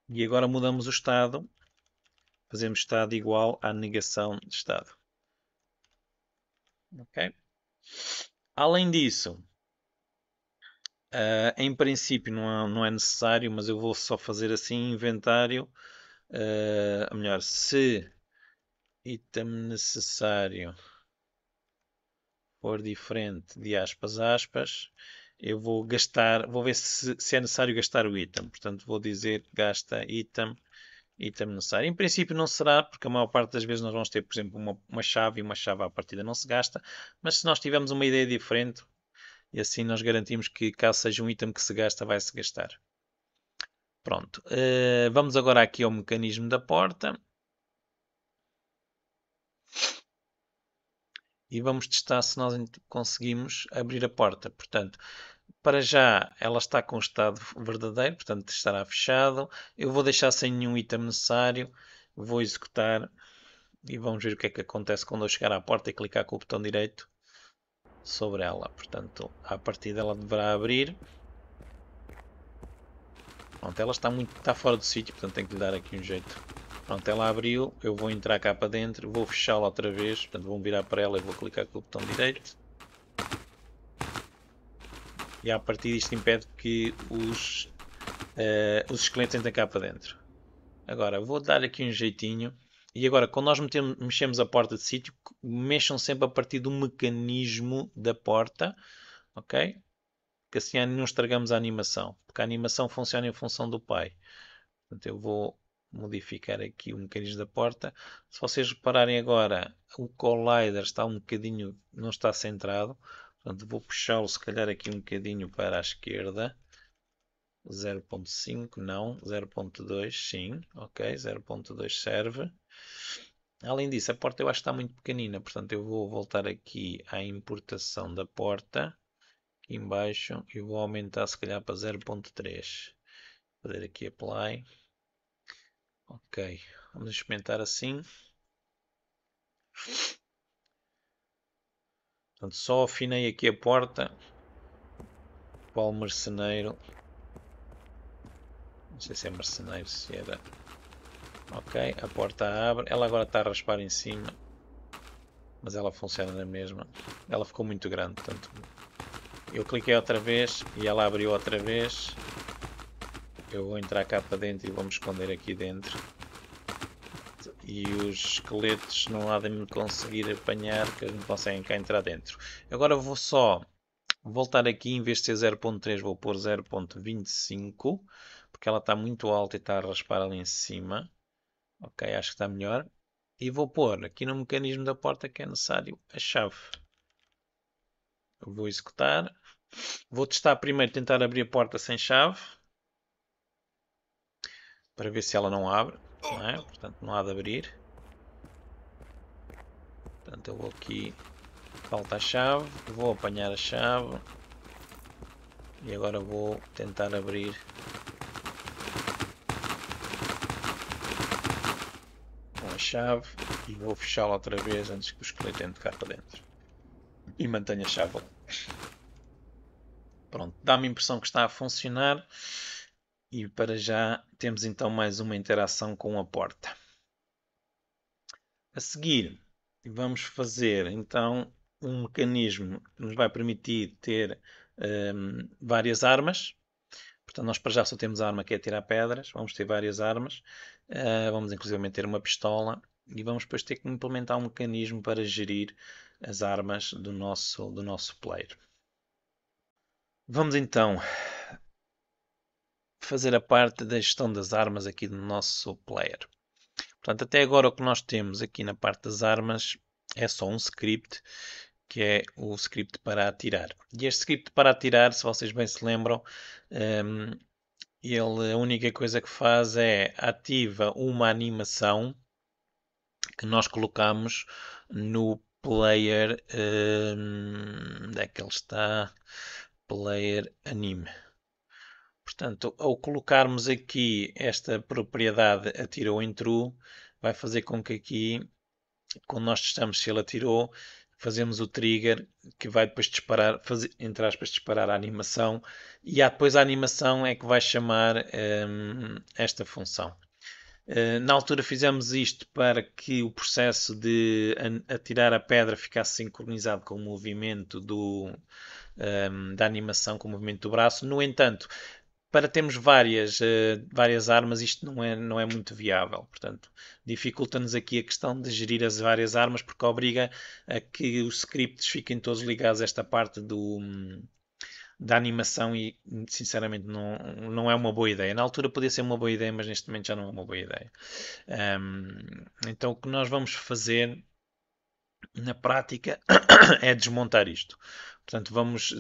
E agora mudamos o estado, fazemos estado igual à negação de estado. Ok? Além disso, em princípio não é necessário, mas eu vou só fazer assim inventário. Melhor, se item necessário for diferente de aspas, eu vou gastar, vou ver se é necessário gastar o item. Portanto, vou dizer gasta item necessário. Em princípio não será, porque a maior parte das vezes nós vamos ter, por exemplo, uma chave e uma chave à partida não se gasta, mas se nós tivermos uma ideia diferente, e assim nós garantimos que caso seja um item que se gasta, vai se gastar. Pronto, vamos agora aqui ao mecanismo da porta. E vamos testar se nós conseguimos abrir a porta. Portanto, para já ela está com estado verdadeiro, portanto estará fechado. Eu vou deixar sem nenhum item necessário, vou executar e vamos ver o que é que acontece quando eu chegar à porta e clicar com o botão direito sobre ela. Portanto, a partir dela deverá abrir. Pronto, ela está fora do sítio, portanto tenho que lhe dar aqui um jeito. Pronto, ela abriu, eu vou entrar cá para dentro, vou fechá-la outra vez, portanto vou virar para ela e vou clicar com o botão direito. E a partir disto impede que os esqueletos entrem cá para dentro. Agora, vou dar aqui um jeitinho. E agora, quando nós mexemos a porta de sítio, mexam sempre a partir do mecanismo da porta, ok? Que assim não estragamos a animação, porque a animação funciona em função do pai. Portanto, eu vou modificar aqui o mecanismo da porta. Se vocês repararem agora, o collider está um bocadinho, não está centrado. Portanto, vou puxá-lo se calhar aqui um bocadinho para a esquerda. 0.5 não, 0.2 sim, ok, 0.2 serve. Além disso, a porta eu acho que está muito pequenina, portanto eu vou voltar aqui à importação da porta, aqui em baixo, e vou aumentar se calhar para 0.3. Fazer aqui apply. Ok, vamos experimentar assim. Portanto, só afinei aqui a porta. Qual merceneiro? Não sei se é merceneiro, se era. Ok, a porta abre. Ela agora está a raspar em cima. Mas ela funciona na mesma. Ela ficou muito grande, portanto. Eu cliquei outra vez e ela abriu outra vez. Eu vou entrar cá para dentro e vou me esconder aqui dentro. E os esqueletos não há de me conseguir apanhar, que eles não conseguem cá entrar dentro. Agora vou só voltar aqui, em vez de ser 0.3 vou pôr 0.25, porque ela está muito alta e está a raspar ali em cima. Ok, acho que está melhor. E vou pôr aqui no mecanismo da porta que é necessário a chave. Eu vou executar. Vou testar primeiro, tentar abrir a porta sem chave. Para ver se ela não abre. Não é? Portanto, não há de abrir. Portanto, eu vou aqui. Falta a chave. Vou apanhar a chave. E agora vou tentar abrir. Com a chave. E vou fechá-la outra vez antes que o esqueleto entre cá para dentro. E mantenho a chave. Pronto, dá-me a impressão que está a funcionar. E para já temos então mais uma interação com a porta. A seguir, vamos fazer então um mecanismo que nos vai permitir ter várias armas. Portanto, nós para já só temos a arma que é tirar pedras. Vamos ter várias armas. Vamos inclusive ter uma pistola. E vamos depois ter que implementar um mecanismo para gerir as armas do nosso player. Vamos então fazer a parte da gestão das armas aqui do nosso player. Portanto, até agora o que nós temos aqui na parte das armas é só um script, que é o script para atirar. E este script para atirar, se vocês bem se lembram, ele a única coisa que faz é ativa uma animação que nós colocamos no player. Onde é que ele está? Player anime. Portanto, ao colocarmos aqui esta propriedade atirou em true, vai fazer com que aqui, quando nós testamos se ele atirou, fazemos o trigger que vai depois disparar, fazer, entre aspas, disparar a animação, e depois a animação é que vai chamar esta função. Na altura fizemos isto para que o processo de atirar a pedra ficasse sincronizado com o movimento da animação, com o movimento do braço. No entanto, para termos várias armas, isto não é muito viável. Portanto, dificulta-nos aqui a questão de gerir as várias armas, porque obriga a que os scripts fiquem todos ligados a esta parte da animação e, sinceramente, não é uma boa ideia. Na altura podia ser uma boa ideia, mas neste momento já não é uma boa ideia. Então, o que nós vamos fazer na prática é desmontar isto. Portanto, vamos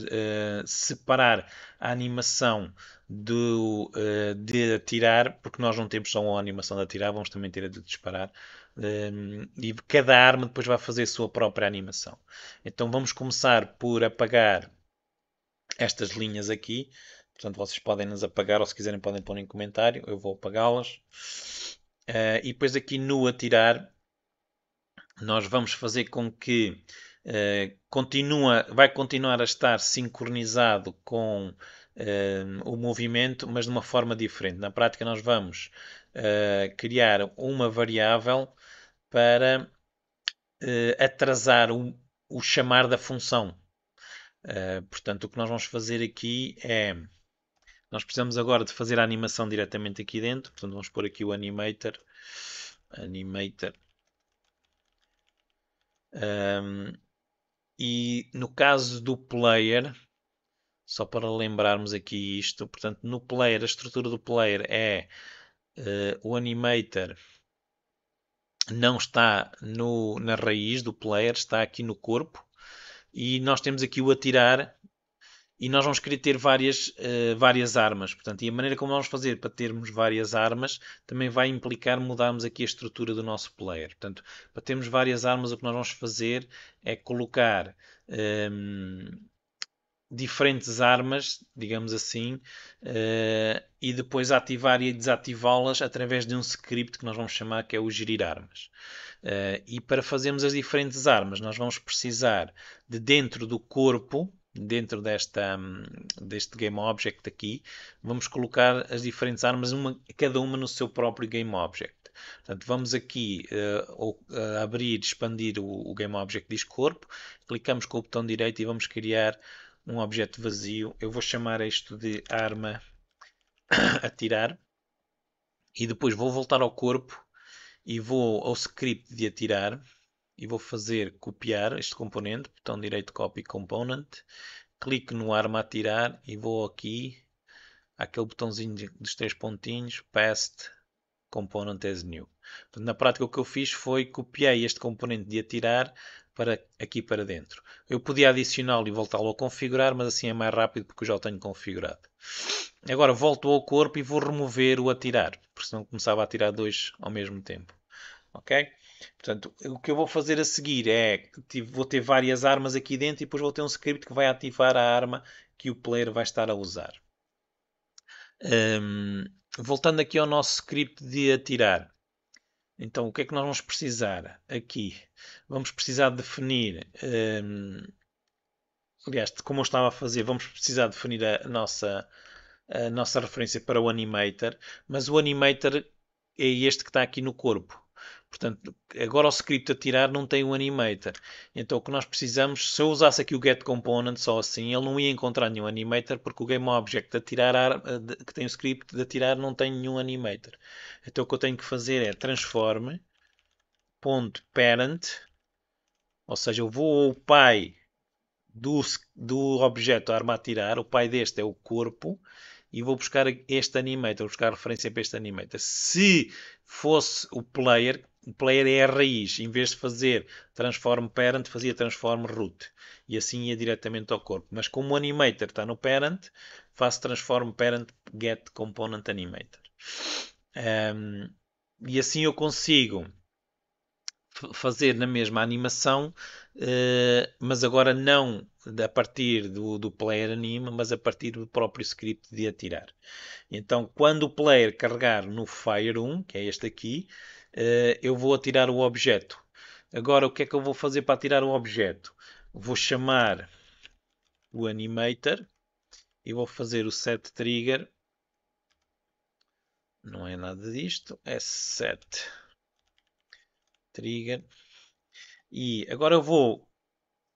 separar a animação de atirar, porque nós não temos só a animação de atirar, vamos também ter a de disparar. E cada arma depois vai fazer a sua própria animação. Então vamos começar por apagar estas linhas aqui. Portanto, vocês podem nas apagar ou se quiserem podem pôr em comentário. Eu vou apagá-las. E depois aqui no atirar nós vamos fazer com que vai continuar a estar sincronizado com o movimento, mas de uma forma diferente. Na prática, nós vamos criar uma variável para atrasar o chamar da função. Portanto, o que nós vamos fazer aqui é nós precisamos agora de fazer a animação diretamente aqui dentro. Portanto, vamos pôr aqui o animator. E no caso do player, só para lembrarmos aqui isto, portanto, no player, a estrutura do player é o animator não está na raiz do player, está aqui no corpo. E nós temos aqui o atirar e nós vamos querer ter várias armas. Portanto, e a maneira como vamos fazer para termos várias armas também vai implicar mudarmos aqui a estrutura do nosso player. Portanto, para termos várias armas, o que nós vamos fazer é colocar diferentes armas, digamos assim, e depois ativar e desativá-las através de um script que nós vamos chamar que é o gerir armas. E para fazermos as diferentes armas, nós vamos precisar de dentro do corpo, dentro deste Game Object aqui, vamos colocar as diferentes armas, cada uma no seu próprio Game Object. Portanto, vamos aqui abrir, expandir o Game Object diz corpo, clicamos com o botão direito e vamos criar um objeto vazio. Eu vou chamar isto de arma atirar e depois vou voltar ao corpo e vou ao script de atirar e vou fazer copiar este componente, botão direito copy component, clico no arma atirar e vou aqui àquele botãozinho dos 3 pontinhos, paste component as new. Portanto, na prática o que eu fiz foi copiei este componente de atirar aqui para dentro. Eu podia adicioná-lo e voltá-lo a configurar, mas assim é mais rápido porque eu já o tenho configurado. Agora volto ao corpo e vou remover o atirar, porque senão começava a atirar dois ao mesmo tempo. Ok? Portanto, o que eu vou fazer a seguir é vou ter várias armas aqui dentro e depois vou ter um script que vai ativar a arma que o player vai estar a usar. Voltando aqui ao nosso script de atirar. Então, o que é que nós vamos precisar aqui? Vamos precisar definir, aliás, como eu estava a fazer, vamos precisar definir a nossa referência para o animator, mas o animator é este que está aqui no corpo. Portanto, agora o script a tirar não tem um animator. Então o que nós precisamos, se eu usasse aqui o getComponent só assim, ele não ia encontrar nenhum animator porque o GameObject de atirar, que tem o script de atirar não tem nenhum animator. Então o que eu tenho que fazer é transform.parent, ou seja, eu vou ao pai do objeto arma a tirar, o pai deste é o corpo, e vou buscar este animator, vou buscar referência para este animator. Se fosse o player, o player é a raiz. Em vez de fazer transform parent, fazia transform root. E assim ia diretamente ao corpo. Mas como o animator está no parent, faço transform parent get component animator. E assim eu consigo fazer na mesma animação, mas agora não a partir do player anima, mas a partir do próprio script de atirar. Então, quando o player carregar no Fire 1, que é este aqui, eu vou atirar o objeto. Agora, o que é que eu vou fazer para atirar o objeto? Vou chamar o animator e vou fazer o set trigger. Não é nada disto, é set trigger. E agora eu vou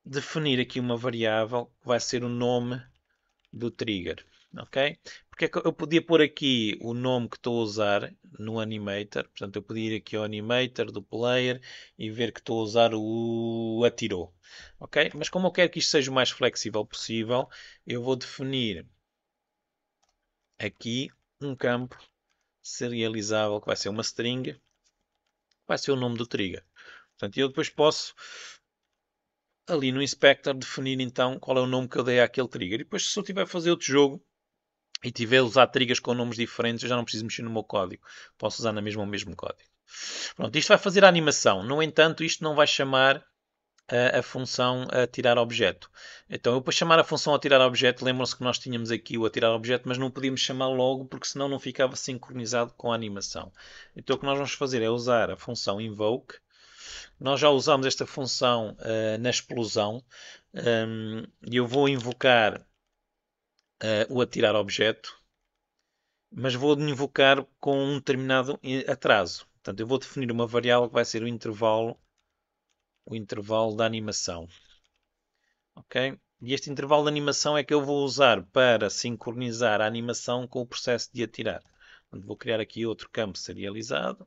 definir aqui uma variável que vai ser o nome do trigger, ok? Porque é que eu podia pôr aqui o nome que estou a usar no animator, portanto eu podia ir aqui ao animator do player e ver que estou a usar o atirou, ok? Mas como eu quero que isto seja o mais flexível possível, eu vou definir aqui um campo serializável que vai ser uma string, vai ser o nome do trigger. Portanto, eu depois posso ali no inspector definir então qual é o nome que eu dei àquele trigger. E depois se eu tiver a fazer outro jogo e tiver a usar triggers com nomes diferentes, eu já não preciso mexer no meu código. Posso usar na mesma o mesmo código. Pronto, isto vai fazer a animação. No entanto, isto não vai chamar a função a tirar objeto. Então, eu para chamar a função a tirar objeto, lembram-se que nós tínhamos aqui o a tirar objeto, mas não podíamos chamar logo porque senão não ficava sincronizado com a animação. Então, o que nós vamos fazer é usar a função invoke. Nós já usamos esta função na explosão e eu vou invocar o atirar objeto, mas vou invocar com um determinado atraso. Portanto, eu vou definir uma variável que vai ser o intervalo da animação. Ok? E este intervalo de animação é que eu vou usar para sincronizar a animação com o processo de atirar. Portanto, vou criar aqui outro campo serializado.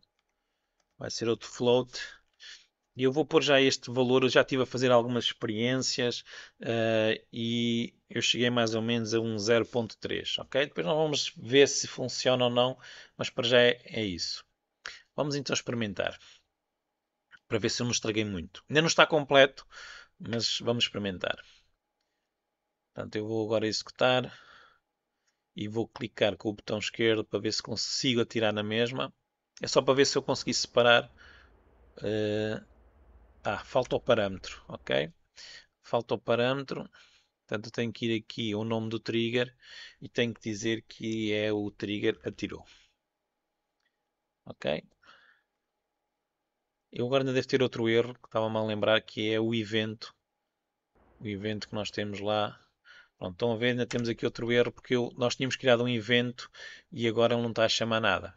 Vai ser outro float. E eu vou pôr já este valor. Eu já estive a fazer algumas experiências e eu cheguei mais ou menos a um 0.3. Ok? Depois nós vamos ver se funciona ou não, mas para já é isso. Vamos então experimentar para ver se eu não estraguei muito. Ainda não está completo, mas vamos experimentar. Portanto, eu vou agora executar e vou clicar com o botão esquerdo para ver se consigo atirar na mesma. É só para ver se eu consegui separar. Falta o parâmetro, ok? Falta o parâmetro. Portanto, eu tenho que ir aqui ao nome do trigger e tenho que dizer que é o trigger atirou. Ok? Eu agora ainda devo ter outro erro que estava mal a lembrar, que é o evento. O evento que nós temos lá. Pronto, estão a ver, ainda temos aqui outro erro porque nós tínhamos criado um evento e agora ele não está a chamar nada.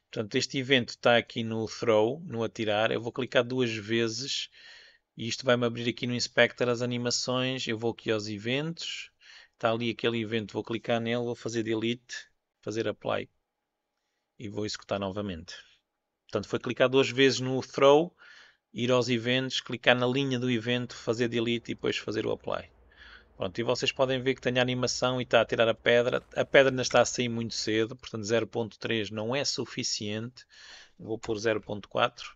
Portanto, este evento está aqui no throw, no atirar. Eu vou clicar duas vezes e isto vai-me abrir aqui no inspector as animações. Eu vou aqui aos eventos. Está ali aquele evento, vou clicar nele, vou fazer delete, fazer apply e vou executar novamente. Portanto, foi clicar duas vezes no throw, ir aos eventos, clicar na linha do evento, fazer delete e depois fazer o apply. Pronto, e vocês podem ver que tem a animação e está a tirar a pedra. A pedra ainda está a sair muito cedo, portanto 0.3 não é suficiente. Vou pôr 0.4.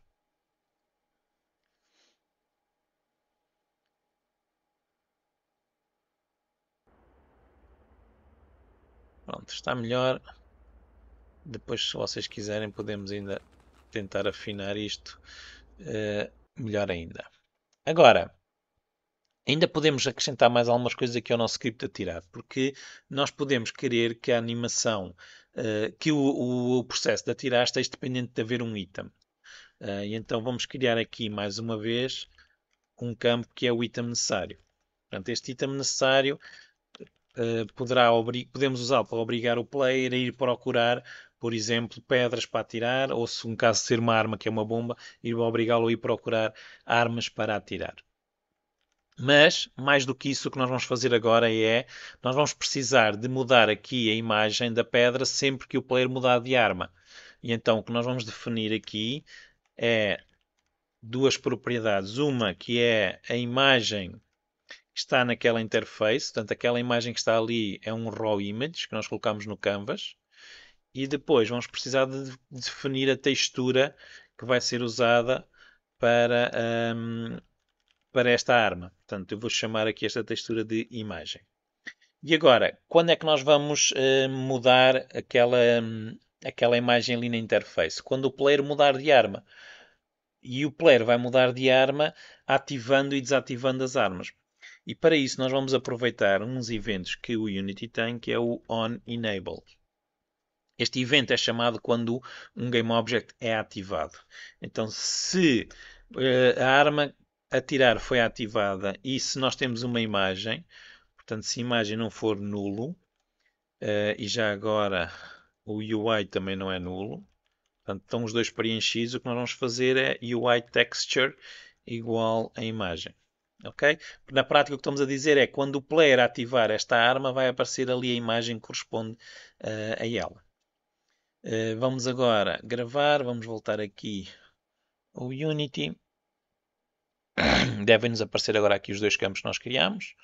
Pronto, está melhor. Depois, se vocês quiserem, podemos ainda tentar afinar isto melhor ainda. Agora, ainda podemos acrescentar mais algumas coisas aqui ao nosso script a tirar, porque nós podemos querer que a animação, que o processo de atirar esteja dependente de haver um item. E então vamos criar aqui mais uma vez um campo que é o item necessário. Portanto, este item necessário podemos usá-lo para obrigar o player a ir procurar, por exemplo, pedras para atirar, ou se um caso ser uma arma que é uma bomba, ir obrigá-lo a ir procurar armas para atirar. Mas, mais do que isso, o que nós vamos fazer agora nós vamos precisar de mudar aqui a imagem da pedra sempre que o player mudar de arma. E então o que nós vamos definir aqui é duas propriedades. Uma que é a imagem que está naquela interface, portanto aquela imagem que está ali é um raw image que nós colocamos no canvas. E depois vamos precisar de definir a textura que vai ser usada para, para esta arma. Portanto, eu vou chamar aqui esta textura de imagem. E agora, quando é que nós vamos mudar aquela imagem ali na interface? Quando o player mudar de arma. E o player vai mudar de arma ativando e desativando as armas. E para isso nós vamos aproveitar uns eventos que o Unity tem, que é o onEnable. Este evento é chamado quando um GameObject é ativado. Então, se a arma a tirar foi ativada e se nós temos uma imagem, portanto, se a imagem não for nulo, e já agora o UI também não é nulo, portanto, estão os dois preenchidos, o que nós vamos fazer é UI texture igual a imagem. Ok? Na prática, o que estamos a dizer é que quando o player ativar esta arma, vai aparecer ali a imagem que corresponde a ela. Vamos agora gravar, vamos voltar aqui ao Unity. Devem-nos aparecer agora aqui os dois campos que nós criamos.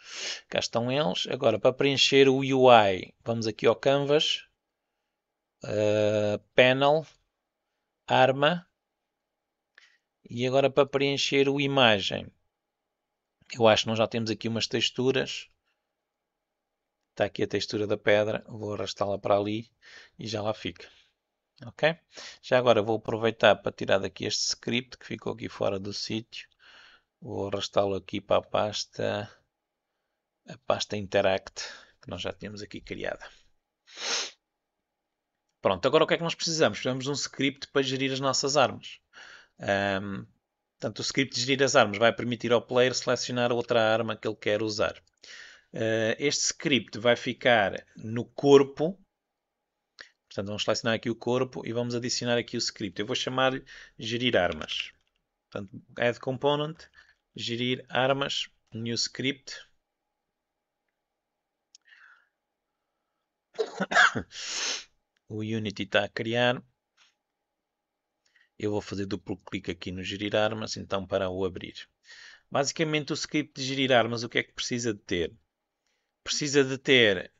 Cá estão eles. Agora, para preencher o UI, vamos aqui ao Canvas, Panel, Arma. E agora para preencher o imagem, eu acho que nós já temos aqui umas texturas. Está aqui a textura da pedra, vou arrastá-la para ali e já lá fica. Ok? Já agora vou aproveitar para tirar daqui este script que ficou aqui fora do sítio. Vou arrastá-lo aqui para a pasta Interact que nós já tínhamos aqui criada. Pronto, agora o que é que nós precisamos? Precisamos de um script para gerir as nossas armas. Portanto, o script de gerir as armas vai permitir ao player selecionar outra arma que ele quer usar. Este script vai ficar no corpo. Portanto, vamos selecionar aqui o corpo e vamos adicionar aqui o script. Eu vou chamar gerir armas. Portanto, add component, gerir armas, new script. O Unity está a criar. Eu vou fazer duplo clique aqui no gerir armas, então para o abrir. Basicamente, o script de gerir armas, o que é que precisa de ter? Precisa de ter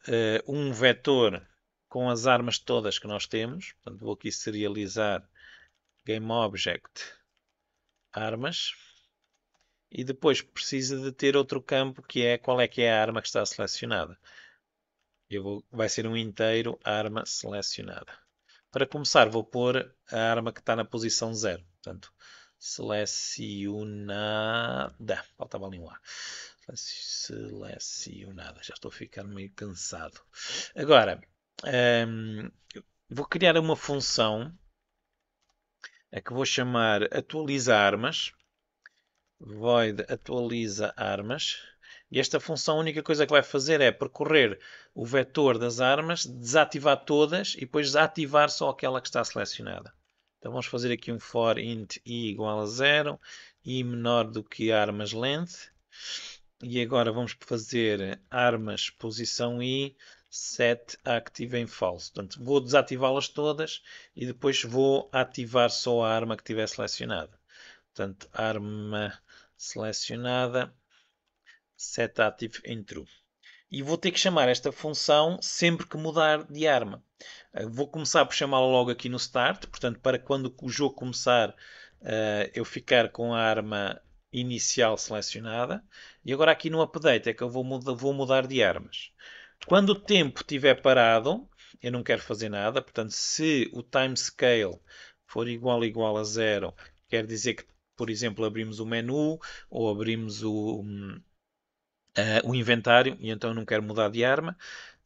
um vetor com as armas todas que nós temos. Portanto, vou aqui serializar GameObject armas. E depois precisa de ter outro campo que é qual é que é a arma que está selecionada. Vai ser um inteiro arma selecionada. Para começar, vou pôr a arma que está na posição 0. Portanto, selecionada. Faltava ali um A. Selecionada. Já estou a ficar meio cansado. Agora, vou criar uma função a que vou chamar atualiza armas. Void atualiza armas. E esta função, a única coisa que vai fazer é percorrer o vetor das armas, desativar todas e depois ativar só aquela que está selecionada. Então vamos fazer aqui um for int i igual a 0, i menor do que armas length. E agora vamos fazer armas posição i, set active em false. Portanto, vou desativá-las todas e depois vou ativar só a arma que tiver selecionada. Portanto, arma selecionada, set active em true. E vou ter que chamar esta função sempre que mudar de arma. Vou começar por chamá-la logo aqui no start, portanto, para quando o jogo começar, eu ficar com a arma inicial selecionada. E agora aqui no update é que eu vou mudar de armas. Quando o tempo estiver parado, eu não quero fazer nada, portanto, se o timescale for igual a 0, quer dizer que, por exemplo, abrimos o menu ou abrimos o inventário e então eu não quero mudar de arma.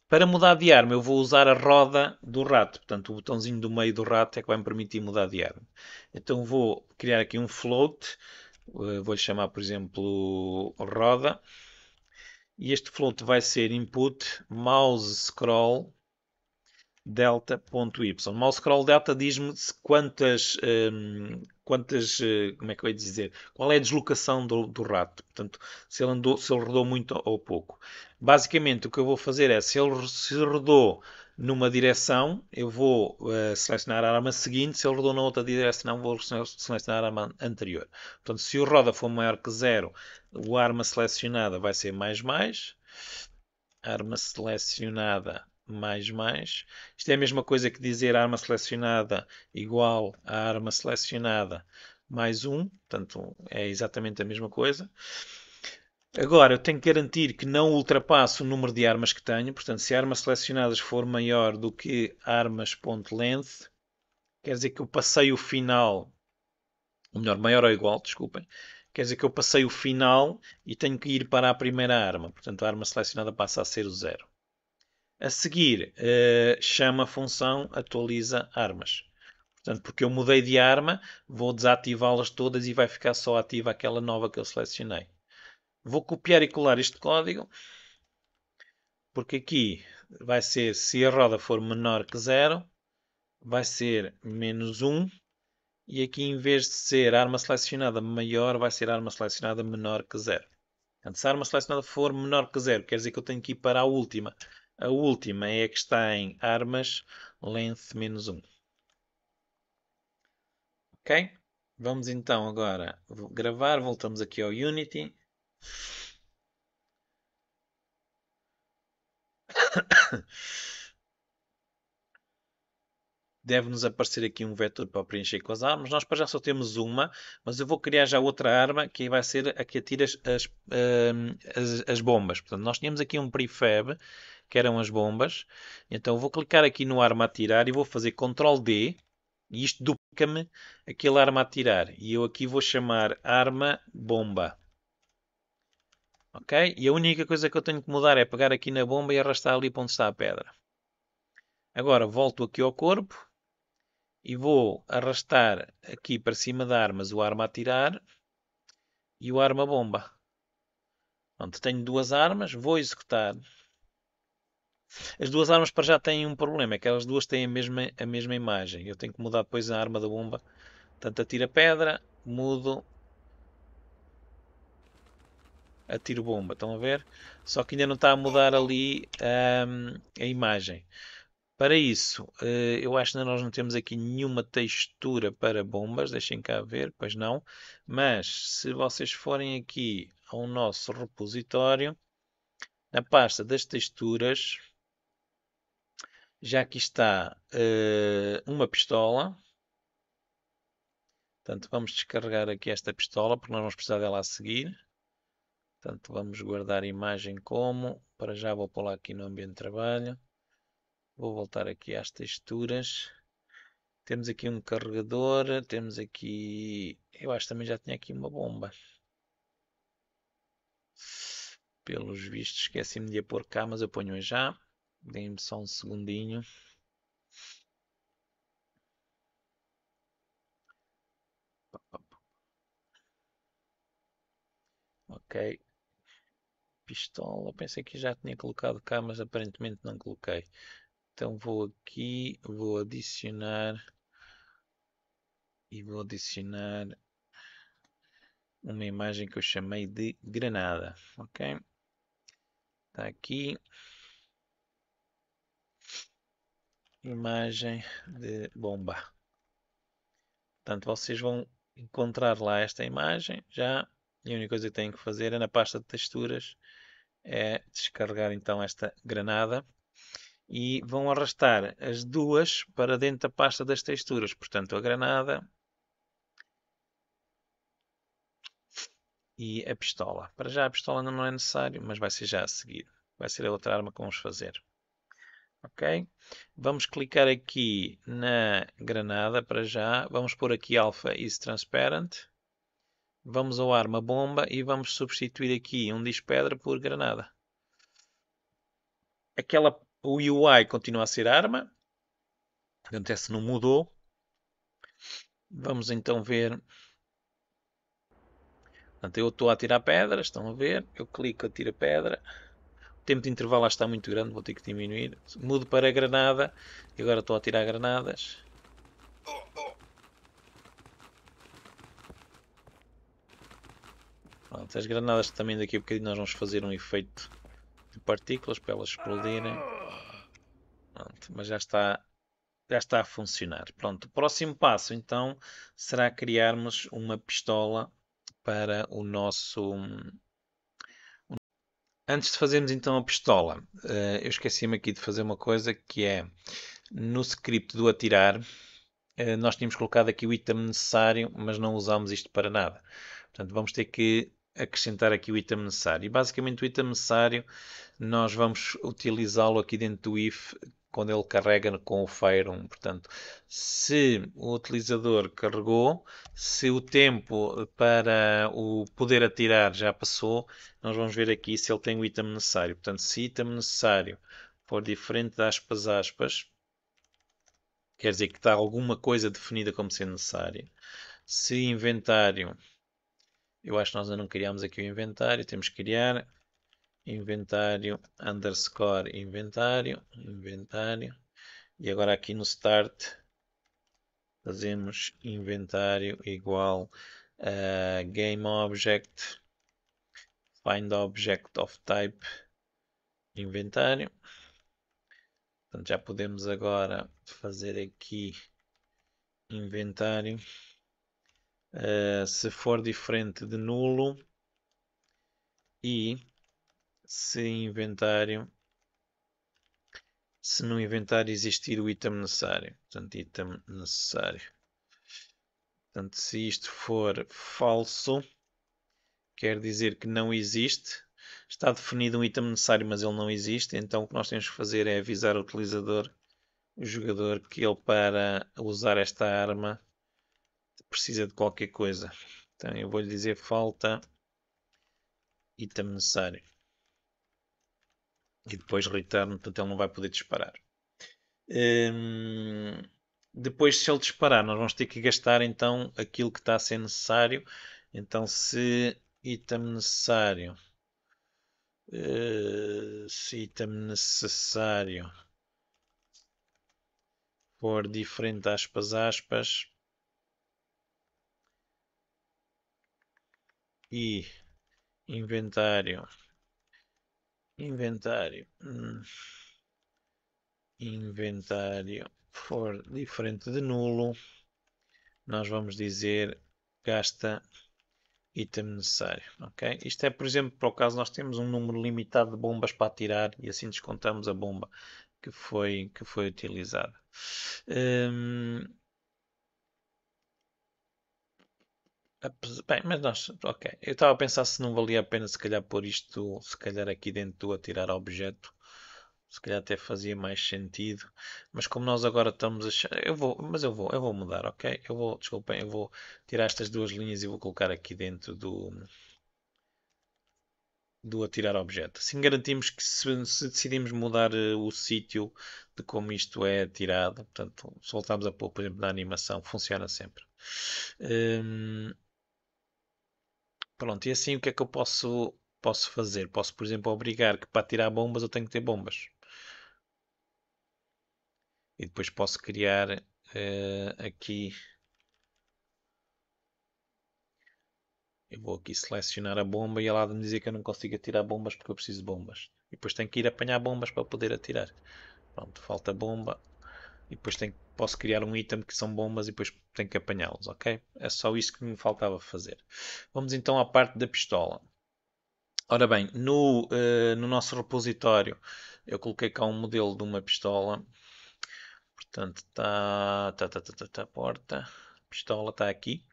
Para mudar de arma eu vou usar a roda do rato, portanto o botãozinho do meio do rato é que vai me permitir mudar de arma. Então vou criar aqui um float, vou-lhe chamar por exemplo roda, e este float vai ser input mouse scroll delta.y. Mouse scroll delta diz-me quantas, como é que eu ia dizer, qual é a deslocação do rato, portanto, se ele rodou muito ou pouco. Basicamente, o que eu vou fazer é, se rodou numa direção, eu vou selecionar a arma seguinte, se ele rodou na outra direção, vou selecionar a arma anterior. Portanto, se o roda for maior que 0, a arma selecionada vai ser mais, arma selecionada mais. Isto é a mesma coisa que dizer arma selecionada igual a arma selecionada mais 1. Portanto, é exatamente a mesma coisa. Agora, eu tenho que garantir que não ultrapasse o número de armas que tenho. Portanto, se armas selecionadas for maior do que armas.length, quer dizer que eu passei o final, ou melhor, maior ou igual, desculpem. Quer dizer que eu passei o final e tenho que ir para a primeira arma. Portanto, a arma selecionada passa a ser o 0. A seguir, chama a função atualiza armas. Portanto, porque eu mudei de arma, vou desativá-las todas e vai ficar só ativa aquela nova que eu selecionei. Vou copiar e colar este código, porque aqui vai ser, se a roda for menor que 0, vai ser menos 1, e aqui em vez de ser arma selecionada maior, vai ser arma selecionada menor que 0. Portanto, se a arma selecionada for menor que 0, quer dizer que eu tenho que ir para a última. A última é a que está em armas length menos 1. Ok? Vamos então agora gravar, voltamos aqui ao Unity. Deve-nos aparecer aqui um vetor para preencher com as armas. Nós para já só temos uma, mas eu vou criar já outra arma que vai ser a que atira as bombas. Portanto, nós tínhamos aqui um prefab, que eram as bombas. Então vou clicar aqui no arma a atirar e vou fazer Ctrl D. E isto duplica-me aquele arma a atirar. E eu aqui vou chamar arma bomba. Ok? E a única coisa que eu tenho que mudar é pegar aqui na bomba e arrastar ali para onde está a pedra. Agora volto aqui ao corpo e vou arrastar aqui para cima da armas o arma a tirar e o arma bomba. Pronto, tenho duas armas, vou executar. As duas armas para já têm um problema, é que elas duas têm a mesma imagem. Eu tenho que mudar depois a arma da bomba. Portanto, atira pedra, mudo, atiro bomba. Estão a ver? Só que ainda não está a mudar ali a imagem. Para isso, eu acho que nós não temos aqui nenhuma textura para bombas, deixem cá ver, pois não. Mas se vocês forem aqui ao nosso repositório, na pasta das texturas, já aqui está uma pistola. Portanto, vamos descarregar aqui esta pistola, porque nós vamos precisar dela a seguir. Portanto, vamos guardar a imagem como. Para já vou pô-la aqui no ambiente de trabalho. Vou voltar aqui às texturas. Temos aqui um carregador, temos aqui... Eu acho que também já tinha aqui uma bomba. Pelos vistos, esqueci-me de a pôr cá, mas eu ponho já. Deem-me só um segundinho. Ok. Pistola, pensei que já tinha colocado cá, mas aparentemente não coloquei. Então vou aqui, vou adicionar... E vou adicionar uma imagem que eu chamei de granada, ok? Está aqui, imagem de bomba. Portanto, vocês vão encontrar lá esta imagem já, e a única coisa que têm que fazer é na pasta de texturas é descarregar então esta granada e vão arrastar as duas para dentro da pasta das texturas. Portanto, a granada e a pistola. Para já a pistola ainda não é necessário, mas vai ser já a seguir. Vai ser a outra arma que vamos fazer. Ok? Vamos clicar aqui na granada para já. Vamos pôr aqui Alpha is Transparent. Vamos ao arma bomba e vamos substituir aqui um disco pedra por granada. O UI continua a ser arma. Portanto, esse não mudou. Vamos então ver. Portanto, eu estou a tirar pedras, estão a ver? Eu clico a tirar pedra. O tempo de intervalo está muito grande, vou ter que diminuir. Mudo para a granada e agora estou a tirar granadas. Pronto, as granadas também daqui a bocadinho nós vamos fazer um efeito de partículas para elas explodirem. Pronto, mas já está a funcionar. Pronto, o próximo passo então será criarmos uma pistola para o nosso Antes de fazermos então a pistola, eu esqueci-me aqui de fazer uma coisa que é no script do atirar, nós tínhamos colocado aqui o item necessário, mas não usámos isto para nada. Portanto, vamos ter que acrescentar aqui o item necessário. E basicamente o item necessário nós vamos utilizá-lo aqui dentro do if quando ele carrega com o Fire 1. Portanto, se o utilizador carregou, se o tempo para o poder atirar já passou, nós vamos ver aqui se ele tem o item necessário. Portanto, se item necessário for diferente de aspas, quer dizer que está alguma coisa definida como sendo necessária. Se inventário, eu acho que nós ainda não criámos aqui o inventário, temos que criar inventário underscore inventário, inventário, e agora aqui no start fazemos inventário igual a game object find object of type inventário. Portanto, já podemos agora fazer aqui inventário. Se for diferente de nulo e se no inventário existir o item necessário. Portanto, item necessário. Portanto, se isto for falso, quer dizer que não existe. Está definido um item necessário, mas ele não existe. Então, o que nós temos que fazer é avisar o utilizador, o jogador, que ele para usar esta arma precisa de qualquer coisa. Então, eu vou-lhe dizer falta item necessário. E depois return, portanto ele não vai poder disparar. Depois, se ele disparar, nós vamos ter que gastar então aquilo que está a ser necessário. Então, se item necessário, for diferente aspas e inventário for diferente de nulo, nós vamos dizer gasta item necessário, ok? Isto é, por exemplo, para o caso nós temos um número limitado de bombas para atirar e assim descontamos a bomba que foi utilizada. Bem, mas nós, ok. Eu estava a pensar se não valia a pena se calhar pôr isto, se calhar aqui dentro do atirar objeto. Se calhar até fazia mais sentido. Mas como nós agora estamos a... eu vou mudar, ok? Desculpem, eu vou tirar estas duas linhas e vou colocar aqui dentro do atirar objeto. Assim garantimos que se decidimos mudar o sítio de como isto é atirado, portanto, se voltarmos a pôr, por exemplo, na animação, funciona sempre. Pronto, e assim o que é que eu posso fazer? Posso, por exemplo, obrigar que para tirar bombas eu tenho que ter bombas. E depois posso criar aqui. Eu vou aqui selecionar a bomba e ela há de me dizer que eu não consigo atirar bombas porque eu preciso de bombas. E depois tenho que ir apanhar bombas para poder atirar. Pronto, falta bomba. E depois posso criar um item que são bombas e depois tenho que apanhá-los, ok? É só isso que me faltava fazer. Vamos então à parte da pistola. Ora bem, no nosso repositório eu coloquei cá um modelo de uma pistola. Portanto, está a porta. A pistola está aqui.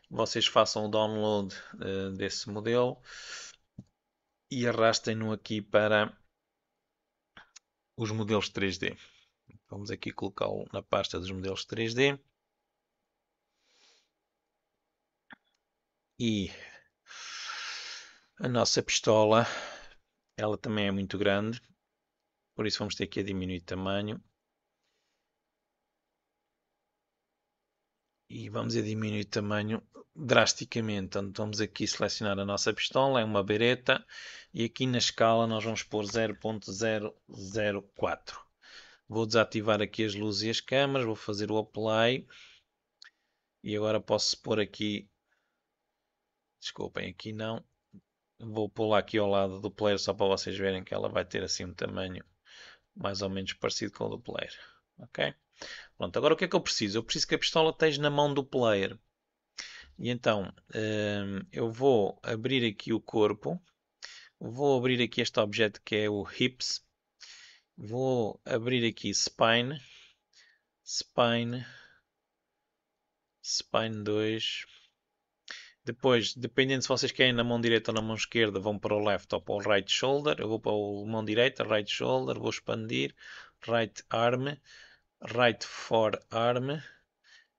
Vocês façam o download desse modelo e arrastem-no aqui para os modelos 3D. Vamos aqui colocá-lo na pasta dos modelos 3D. E a nossa pistola, ela também é muito grande, por isso vamos ter que diminuir o tamanho. E vamos a diminuir o tamanho drasticamente. Então vamos aqui selecionar a nossa pistola, é uma beretta, e aqui na escala nós vamos pôr 0.004. Vou desativar aqui as luzes e as câmaras, vou fazer o apply, e agora posso pôr aqui, desculpem, aqui não, vou pô-la aqui ao lado do player só para vocês verem que ela vai ter assim um tamanho mais ou menos parecido com o do player, ok? Pronto, agora o que é que eu preciso? Eu preciso que a pistola esteja na mão do player. E então eu vou abrir aqui o corpo Vou abrir aqui este objeto que é o hips. Vou abrir aqui spine. Spine. Spine 2. Depois, dependendo se vocês querem na mão direita ou na mão esquerda, vão para o left ou para o right shoulder. Eu vou para a mão direita, right shoulder, vou expandir, right arm, right forearm,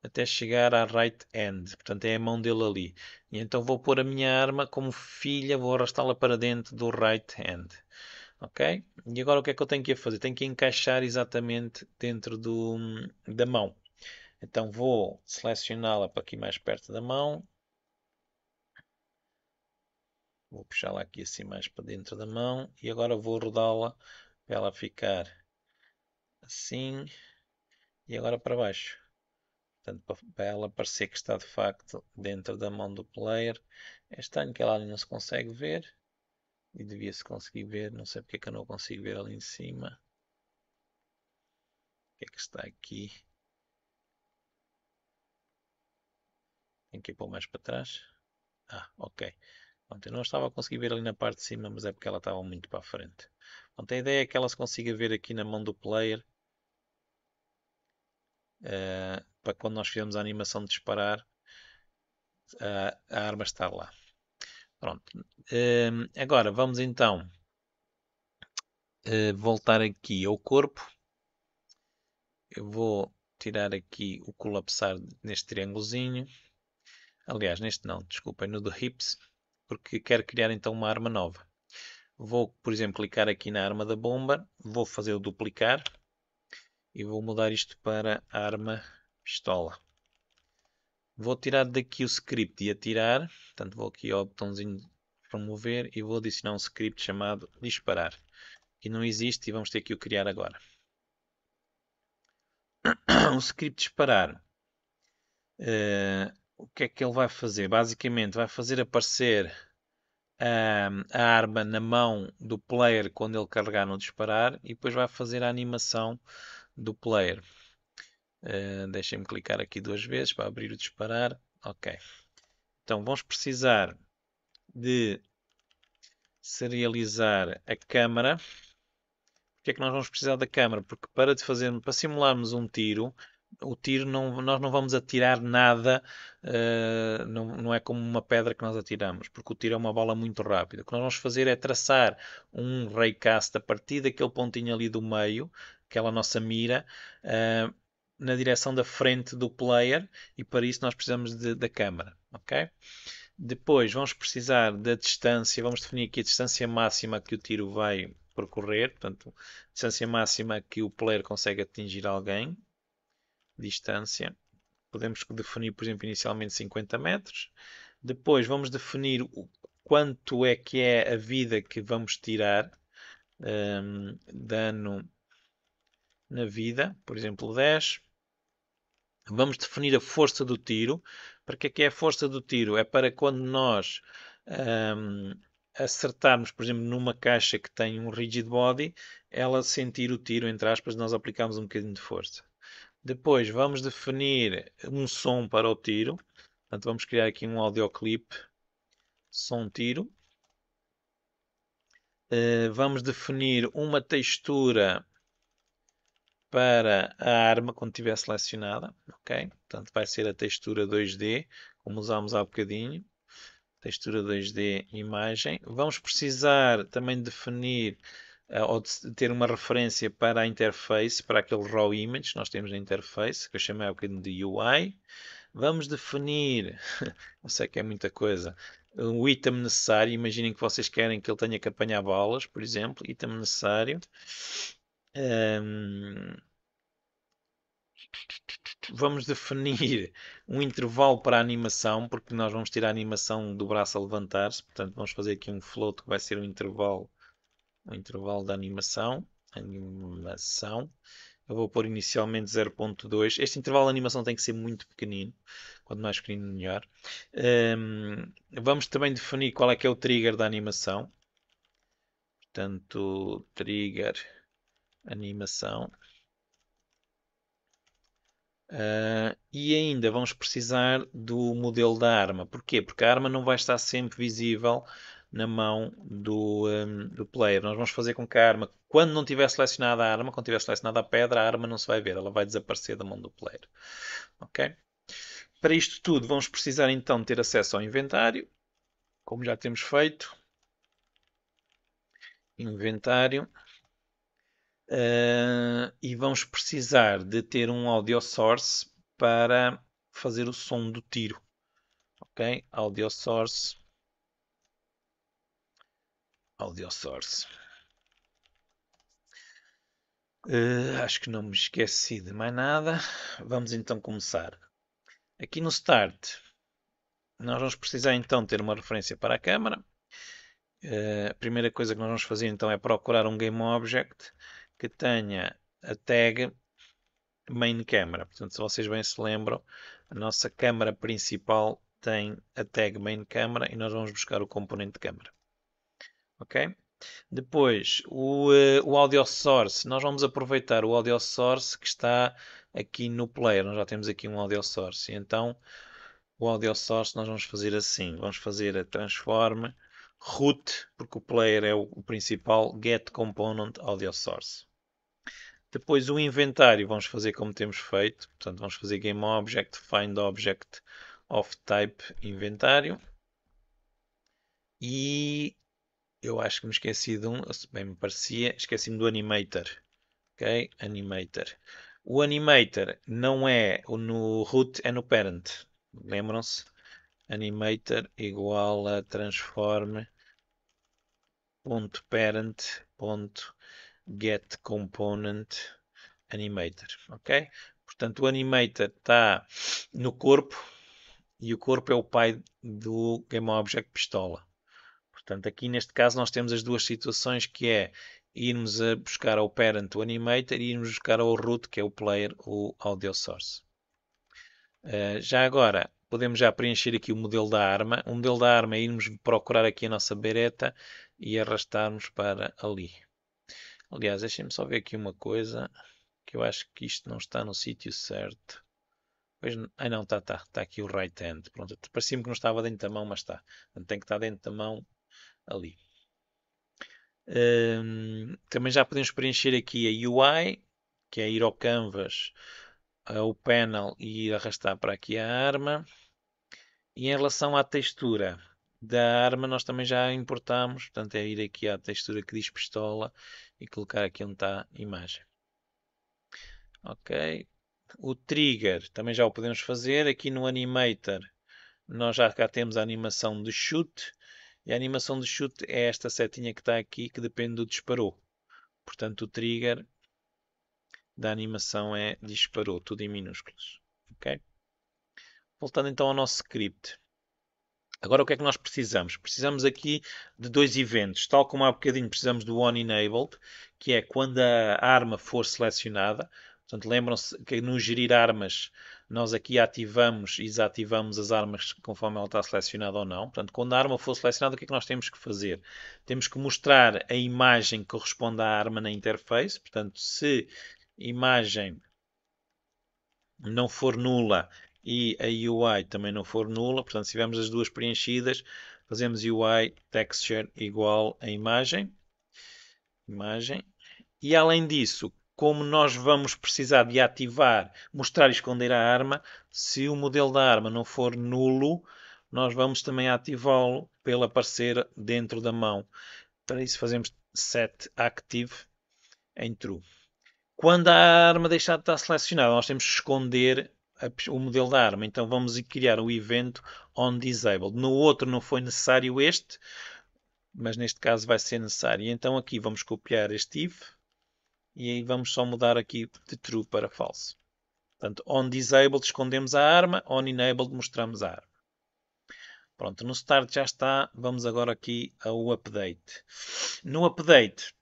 até chegar à right hand. Portanto, é a mão dele ali. E então vou pôr a minha arma como filha, vou arrastá-la para dentro do right hand. Ok? E agora o que é que eu tenho que fazer? Tenho que encaixar exatamente dentro da mão. Então vou selecioná-la para aqui mais perto da mão. Vou puxá-la aqui assim mais para dentro da mão. E agora vou rodá-la para ela ficar assim. E agora para baixo. Portanto, para ela parecer que está de facto dentro da mão do player. É estranho que ela ali não se consegue ver. E devia-se conseguir ver. Não sei porque é que eu não consigo ver ali em cima. O que é que está aqui? Tem que ir pôr mais para trás. Ok. Pronto, eu não estava a conseguir ver ali na parte de cima, mas é porque ela estava muito para a frente. Pronto, a ideia é que ela se consiga ver aqui na mão do player. Para quando nós fizermos a animação de disparar, a arma estar lá. Pronto. Agora vamos então voltar aqui ao corpo. Eu vou tirar aqui o colapsar neste triângulozinho. Aliás, neste não, desculpem, no do hips, porque quero criar então uma arma nova. Vou, por exemplo, clicar aqui na arma da bomba, vou fazer o duplicar e vou mudar isto para arma pistola. Vou tirar daqui o script e atirar, portanto vou aqui ao botãozinho de remover e vou adicionar um script chamado disparar. Que não existe e vamos ter que o criar agora. O script disparar, o que é que ele vai fazer? Basicamente vai fazer aparecer a arma na mão do player quando ele carregar no disparar e depois vai fazer a animação do player. Deixem-me clicar aqui duas vezes para abrir o disparar. Ok. Então vamos precisar de serializar a câmara. Porque é que nós vamos precisar da câmara? Porque para simularmos um tiro, o tiro nós não vamos atirar nada, não é como uma pedra que nós atiramos, porque o tiro é uma bola muito rápida. O que nós vamos fazer é traçar um raycast a partir daquele pontinho ali do meio, aquela nossa mira, na direção da frente do player, e para isso nós precisamos da câmara, ok? Depois vamos precisar da distância, vamos definir aqui a distância máxima que o tiro vai percorrer, portanto, distância máxima que o player consegue atingir alguém, distância. Podemos definir, por exemplo, inicialmente 50 metros. Depois vamos definir quanto é que é a vida que vamos tirar, dano na vida, por exemplo, 10. Vamos definir a força do tiro. Para que é a força do tiro? É para quando nós acertarmos, por exemplo, numa caixa que tem um rigid body, ela sentir o tiro, entre aspas, nós aplicamos um bocadinho de força. Depois vamos definir um som para o tiro. Portanto, vamos criar aqui um audioclip, som tiro. Vamos definir uma textura para a arma quando estiver selecionada, ok? Portanto, vai ser a textura 2D, como usámos há bocadinho. Textura 2D, imagem. Vamos precisar também definir ou de ter uma referência para a interface, para aquele raw image que nós temos na interface, que eu chamei há bocadinho de UI. Vamos definir, eu sei que é muita coisa, o item necessário. Imaginem que vocês querem que ele tenha que apanhar balas, por exemplo, item necessário. Vamos definir um intervalo para a animação, porque nós vamos ter a animação do braço a levantar-se, portanto vamos fazer aqui um float que vai ser um intervalo da animação. Eu vou pôr inicialmente 0.2. Este intervalo de animação tem que ser muito pequenino. Quanto mais pequenino, melhor. Vamos também definir qual é que é o trigger da animação. Portanto, trigger, animação. E ainda vamos precisar do modelo da arma. Porquê? Porque a arma não vai estar sempre visível na mão do player. Nós vamos fazer com que a arma, quando não tiver selecionada a arma, quando tiver selecionada a pedra, a arma não se vai ver, ela vai desaparecer da mão do player. Ok? Para isto tudo, vamos precisar então ter acesso ao inventário, como já temos feito. Inventário. E vamos precisar de ter um audio source para fazer o som do tiro. Ok? Audio source. Audio source. Acho que não me esqueci de mais nada. Vamos então começar. Aqui no Start, nós vamos precisar então ter uma referência para a câmera. A primeira coisa que nós vamos fazer então é procurar um GameObject que tenha a tag main camera. Portanto, se vocês bem se lembram, a nossa câmera principal tem a tag main camera e nós vamos buscar o componente de câmera. Ok? Depois, o audio source. Nós vamos aproveitar o audio source que está aqui no player. Nós já temos aqui um audio source. Então, o audio source nós vamos fazer assim. Vamos fazer a transform root, porque o player é o principal, get component audio source. Depois o inventário vamos fazer como temos feito. Portanto, vamos fazer GameObject, FindObject of type inventário. E eu acho que me esqueci de um, bem me parecia, esqueci-me do animator. Ok? Animator. O animator não é no root, é no parent. Lembram-se? Animator igual a transform.parent.getComponent animator, ok? Portanto, o animator está no corpo e o corpo é o pai do GameObject pistola. Portanto, aqui neste caso nós temos as duas situações que é irmos a buscar ao parent o animator e irmos buscar ao root, que é o player, o audio source. Já agora, podemos já preencher aqui o modelo da arma. O modelo da arma é irmos procurar aqui a nossa bereta e arrastarmos para ali. Aliás, deixem-me só ver aqui uma coisa, que eu acho que isto não está no sítio certo. Pois, não, está aqui o right hand. Pronto, parecia-me que não estava dentro da mão, mas está. Tem que estar dentro da mão ali. Também já podemos preencher aqui a UI, que é ir ao canvas, ao panel e ir arrastar para aqui a arma. E em relação à textura da arma, nós também já importamos, portanto é ir aqui à textura que diz pistola e colocar aqui onde está a imagem. Ok. O trigger também já o podemos fazer. Aqui no Animator nós já cá temos a animação de chute. E a animação de chute é esta setinha que está aqui que depende do disparou. Portanto o trigger da animação é disparou, tudo em minúsculos. Ok? Voltando então ao nosso script. Agora o que é que nós precisamos? Precisamos aqui de dois eventos. Tal como há bocadinho precisamos do onEnabled, que é quando a arma for selecionada. Portanto, lembram-se que no gerir armas, nós aqui ativamos e desativamos as armas conforme ela está selecionada ou não. Portanto, quando a arma for selecionada, o que é que nós temos que fazer? Temos que mostrar a imagem que corresponde à arma na interface. Portanto, se a imagem não for nula e a UI também não for nula, portanto, se tivermos as duas preenchidas, fazemos UI texture igual a imagem. E além disso, como nós vamos precisar de ativar, mostrar e esconder a arma, se o modelo da arma não for nulo, nós vamos também ativá-lo para ele aparecer dentro da mão. Para isso fazemos set active em true. Quando a arma deixar de estar selecionada, nós temos que esconder o modelo da arma. Então vamos criar o evento onDisabled. No outro não foi necessário este, mas neste caso vai ser necessário. E então aqui vamos copiar este if e aí vamos só mudar aqui de true para false. Portanto, onDisabled escondemos a arma, onEnabled mostramos a arma. Pronto, no start já está. Vamos agora aqui ao update. No update,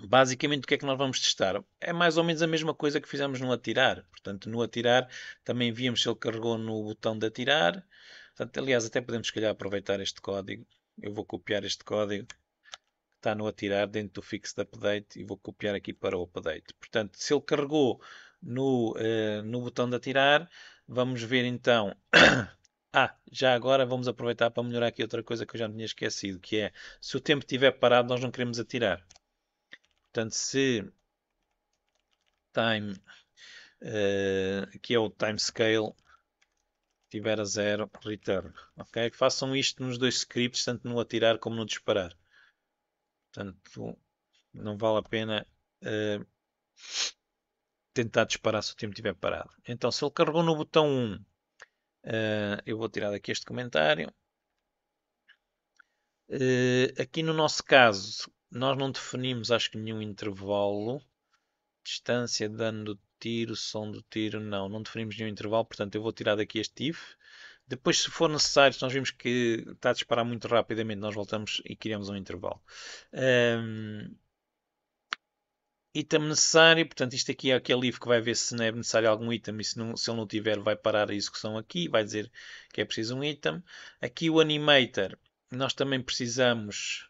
basicamente, o que é que nós vamos testar? É mais ou menos a mesma coisa que fizemos no atirar. Portanto, no atirar também víamos se ele carregou no botão de atirar. Portanto, aliás, até podemos, se calhar, aproveitar este código. Eu vou copiar este código que está no atirar dentro do fixed update e vou copiar aqui para o update. Portanto, se ele carregou no botão de atirar, vamos ver então Já agora vamos aproveitar para melhorar aqui outra coisa que eu já me tinha esquecido, que é, se o tempo estiver parado, nós não queremos atirar. Portanto, se time, aqui é o time scale, estiver a 0, return. Ok? Façam isto nos dois scripts, tanto no atirar como no disparar. Portanto, não vale a pena tentar disparar se o tempo estiver parado. Então, se ele carregou no botão 1, eu vou tirar daqui este comentário. Aqui no nosso caso, nós não definimos, acho que, nenhum intervalo. Distância, dano do tiro, som do tiro, não definimos nenhum intervalo, portanto eu vou tirar daqui este if. Depois, se for necessário, se nós vimos que está a disparar muito rapidamente, nós voltamos e criamos um intervalo. Item necessário, portanto isto aqui é aquele if que vai ver se não é necessário algum item e se ele não tiver vai parar a execução aqui, vai dizer que é preciso um item. Aqui o animator, nós também precisamos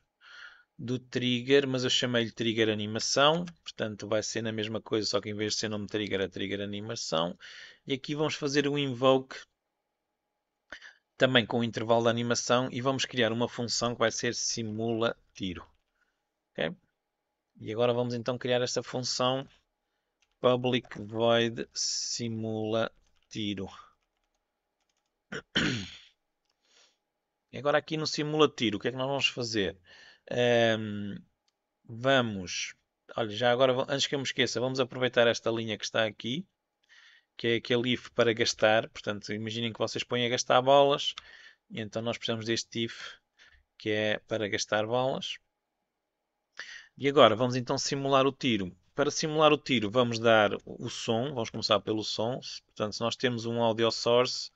do trigger, mas eu chamei-lhe trigger animação, portanto vai ser na mesma coisa, só que em vez de ser nome trigger, é trigger animação. E aqui vamos fazer o invoke também com o intervalo de animação e vamos criar uma função que vai ser simula tiro. Okay? E agora vamos então criar esta função public void simula tiro. E agora aqui no simula tiro, o que é que nós vamos fazer? Olha, já agora, antes que eu me esqueça, vamos aproveitar esta linha que está aqui, que é aquele if para gastar. Portanto, imaginem que vocês põem a gastar bolas, e então nós precisamos deste if, que é para gastar bolas. E agora, vamos então simular o tiro. Para simular o tiro, vamos dar o som, vamos começar pelo som. Portanto, se nós temos um audio source,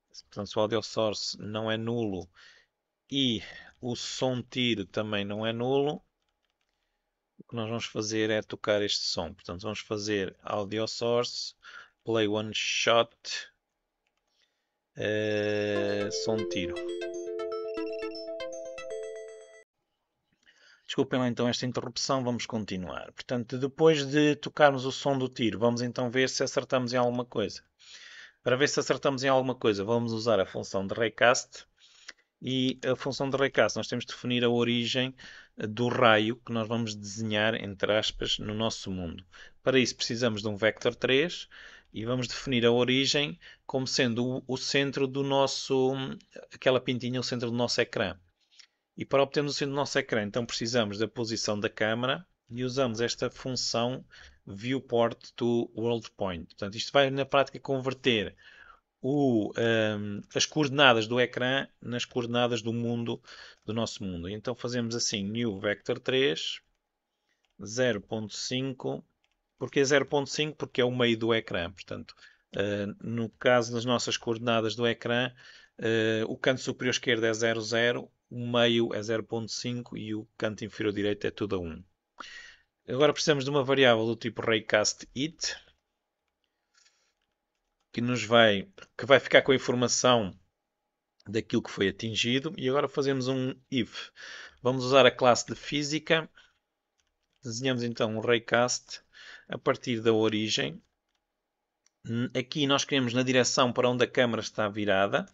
portanto, se o audio source não é nulo e o som tiro também não é nulo, o que nós vamos fazer é tocar este som. Portanto, vamos fazer audio source, play one shot, som tiro. Desculpem lá então esta interrupção, vamos continuar. Portanto, depois de tocarmos o som do tiro, vamos então ver se acertamos em alguma coisa. Para ver se acertamos em alguma coisa, vamos usar a função de raycast. E a função de raycast, nós temos de definir a origem do raio que nós vamos desenhar, entre aspas, no nosso mundo. Para isso precisamos de um vector 3 e vamos definir a origem como sendo o centro do nosso, aquela pintinha, o centro do nosso ecrã. E para obtermos o centro do nosso ecrã, então precisamos da posição da câmera e usamos esta função viewport to world point. Portanto, isto vai na prática converter as coordenadas do ecrã nas coordenadas do mundo, do nosso mundo. Então fazemos assim, new vector 3, 0.5, porque é 0.5? Porque é o meio do ecrã. Portanto, no caso das nossas coordenadas do ecrã, o canto superior esquerdo é 0, 0, o meio é 0.5 e o canto inferior direito é tudo a 1. Agora precisamos de uma variável do tipo raycastIt, que vai ficar com a informação daquilo que foi atingido. E agora fazemos um if. Vamos usar a classe de física. Desenhamos então um raycast a partir da origem. Aqui nós queremos na direção para onde a câmera está virada.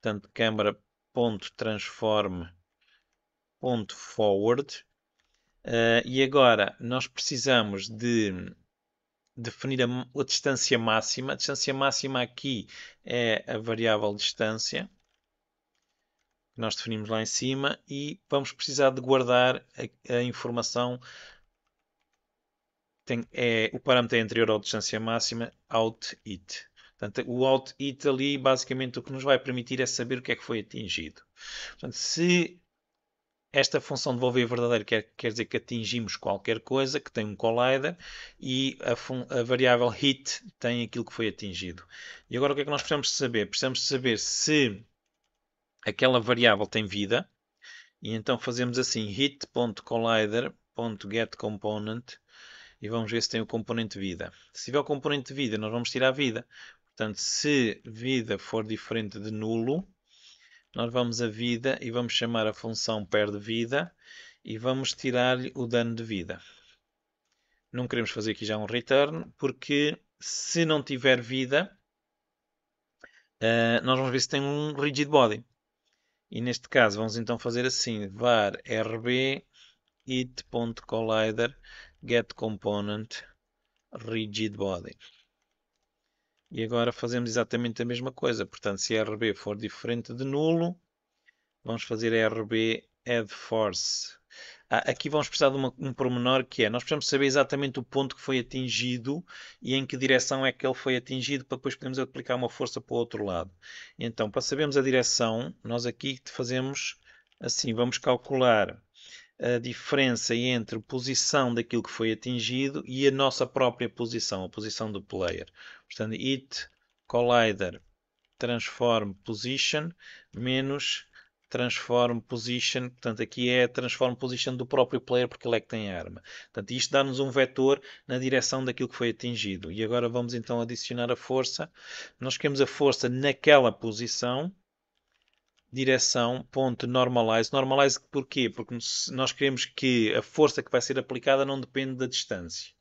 Portanto, câmera.transform.forward. E agora nós precisamos de definir a distância máxima. A distância máxima aqui é a variável distância que nós definimos lá em cima e vamos precisar de guardar a informação. O parâmetro é anterior à distância máxima, outIt. Portanto, o outIt ali, basicamente, o que nos vai permitir é saber o que é que foi atingido. Portanto, se esta função devolver verdadeiro quer dizer que atingimos qualquer coisa, que tem um collider, e a variável hit tem aquilo que foi atingido. E agora o que é que nós precisamos de saber? Precisamos de saber se aquela variável tem vida, e então fazemos assim, hit.collider.getComponent, e vamos ver se tem o componente vida. Se tiver o componente vida, nós vamos tirar vida. Portanto, se vida for diferente de nulo, nós vamos a vida e vamos chamar a função perde vida e vamos tirar-lhe o dano de vida. Não queremos fazer aqui já um return, porque se não tiver vida, nós vamos ver se tem um rigid body. E neste caso vamos então fazer assim, var rb it.collider get component rigid body. E agora fazemos exatamente a mesma coisa. Portanto, se RB for diferente de nulo, vamos fazer RB add force. Aqui vamos precisar de um pormenor que é, nós precisamos saber exatamente o ponto que foi atingido e em que direção é que ele foi atingido para depois podermos aplicar uma força para o outro lado. Então, para sabermos a direção, nós aqui fazemos assim, vamos calcular a diferença entre a posição daquilo que foi atingido e a nossa própria posição, a posição do player. Portanto, it collider transform position menos transform position, portanto aqui é transform position do próprio player porque ele é que tem a arma. Portanto, isto dá-nos um vetor na direção daquilo que foi atingido. E agora vamos então adicionar a força. Nós queremos a força naquela posição, direção, ponto, normalize. Normalize porquê? Porque nós queremos que a força que vai ser aplicada não depende da distância.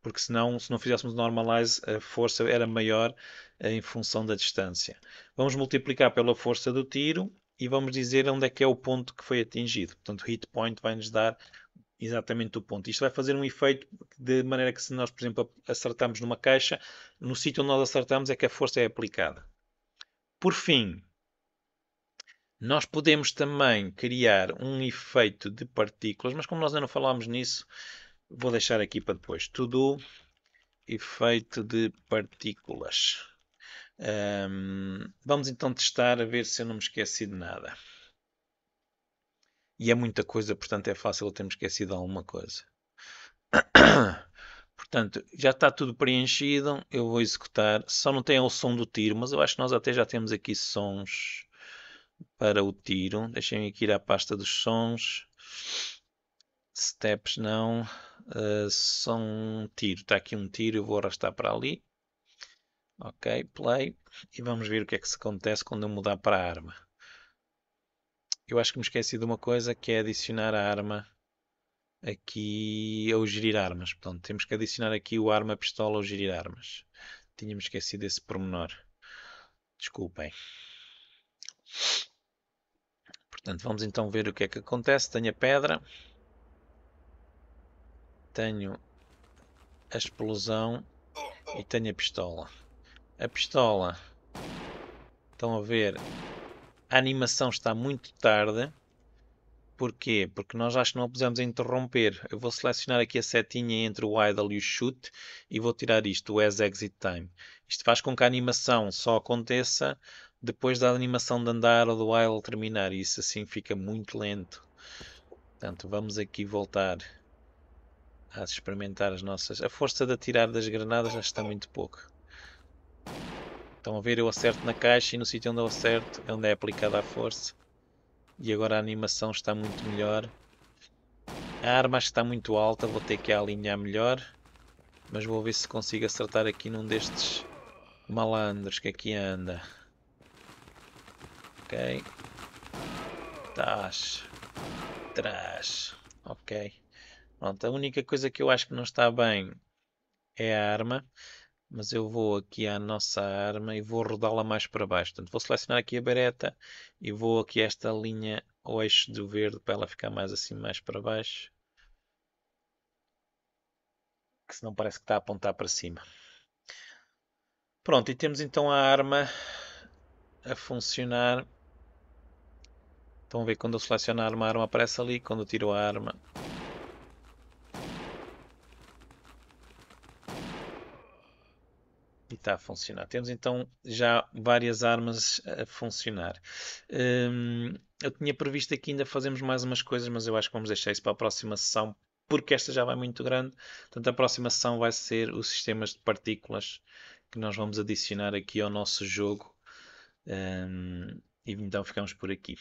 Porque senão, se não fizéssemos normalize, a força era maior em função da distância. Vamos multiplicar pela força do tiro e vamos dizer onde é que é o ponto que foi atingido. Portanto, o hit point vai nos dar exatamente o ponto. Isto vai fazer um efeito de maneira que se nós, por exemplo, acertamos numa caixa, no sítio onde nós acertamos é que a força é aplicada. Por fim, nós podemos também criar um efeito de partículas, mas como nós ainda não falámos nisso, vou deixar aqui para depois. To do efeito de partículas. Vamos então testar a ver se eu não me esqueci de nada. E é muita coisa, portanto é fácil eu ter-me esquecido de alguma coisa. Portanto, já está tudo preenchido. Eu vou executar. Só não tem o som do tiro, mas eu acho que nós até já temos aqui sons para o tiro. Deixem-me aqui ir à pasta dos sons. Steps não. Som tiro. Está aqui um tiro. Eu vou arrastar para ali. Ok, play. E vamos ver o que é que se acontece quando eu mudar para a arma. Eu acho que me esqueci de uma coisa que é adicionar a arma aqui ao gerir armas. Portanto, temos que adicionar aqui o arma pistola ao gerir armas. Tínhamos esquecido desse pormenor. Desculpem. Portanto, vamos então ver o que é que acontece. Tenho a pedra. Tenho a explosão. E tenho a pistola. A pistola. Estão a ver? A animação está muito tarde. Porquê? Porque nós acho que não a pusemos a interromper. Eu vou selecionar aqui a setinha entre o idle e o shoot e vou tirar isto, o as exit time. Isto faz com que a animação só aconteça depois da animação de andar ou do idle terminar. E isso assim fica muito lento. Portanto, vamos aqui voltar a experimentar as nossas... A força de atirar das granadas já está muito pouco. Estão a ver, eu acerto na caixa e no sítio onde eu acerto é onde é aplicada a força. E agora a animação está muito melhor. A arma acho que está muito alta, vou ter que a alinhar melhor. Mas vou ver se consigo acertar aqui num destes malandros que aqui anda. Ok. Tás. Trás. Ok. Pronto, a única coisa que eu acho que não está bem é a arma. Mas eu vou aqui à nossa arma e vou rodá-la mais para baixo. Portanto, vou selecionar aqui a bareta e vou aqui a esta linha ao eixo do verde para ela ficar mais assim, mais para baixo. Que senão parece que está a apontar para cima. Pronto, e temos então a arma a funcionar. Estão a ver quando eu seleciono a arma aparece ali. Quando eu tiro a arma, e está a funcionar. Temos então já várias armas a funcionar. Eu tinha previsto aqui ainda fazermos mais umas coisas, mas eu acho que vamos deixar isso para a próxima sessão, porque esta já vai muito grande. Portanto, a próxima sessão vai ser os sistemas de partículas que nós vamos adicionar aqui ao nosso jogo. E então ficamos por aqui.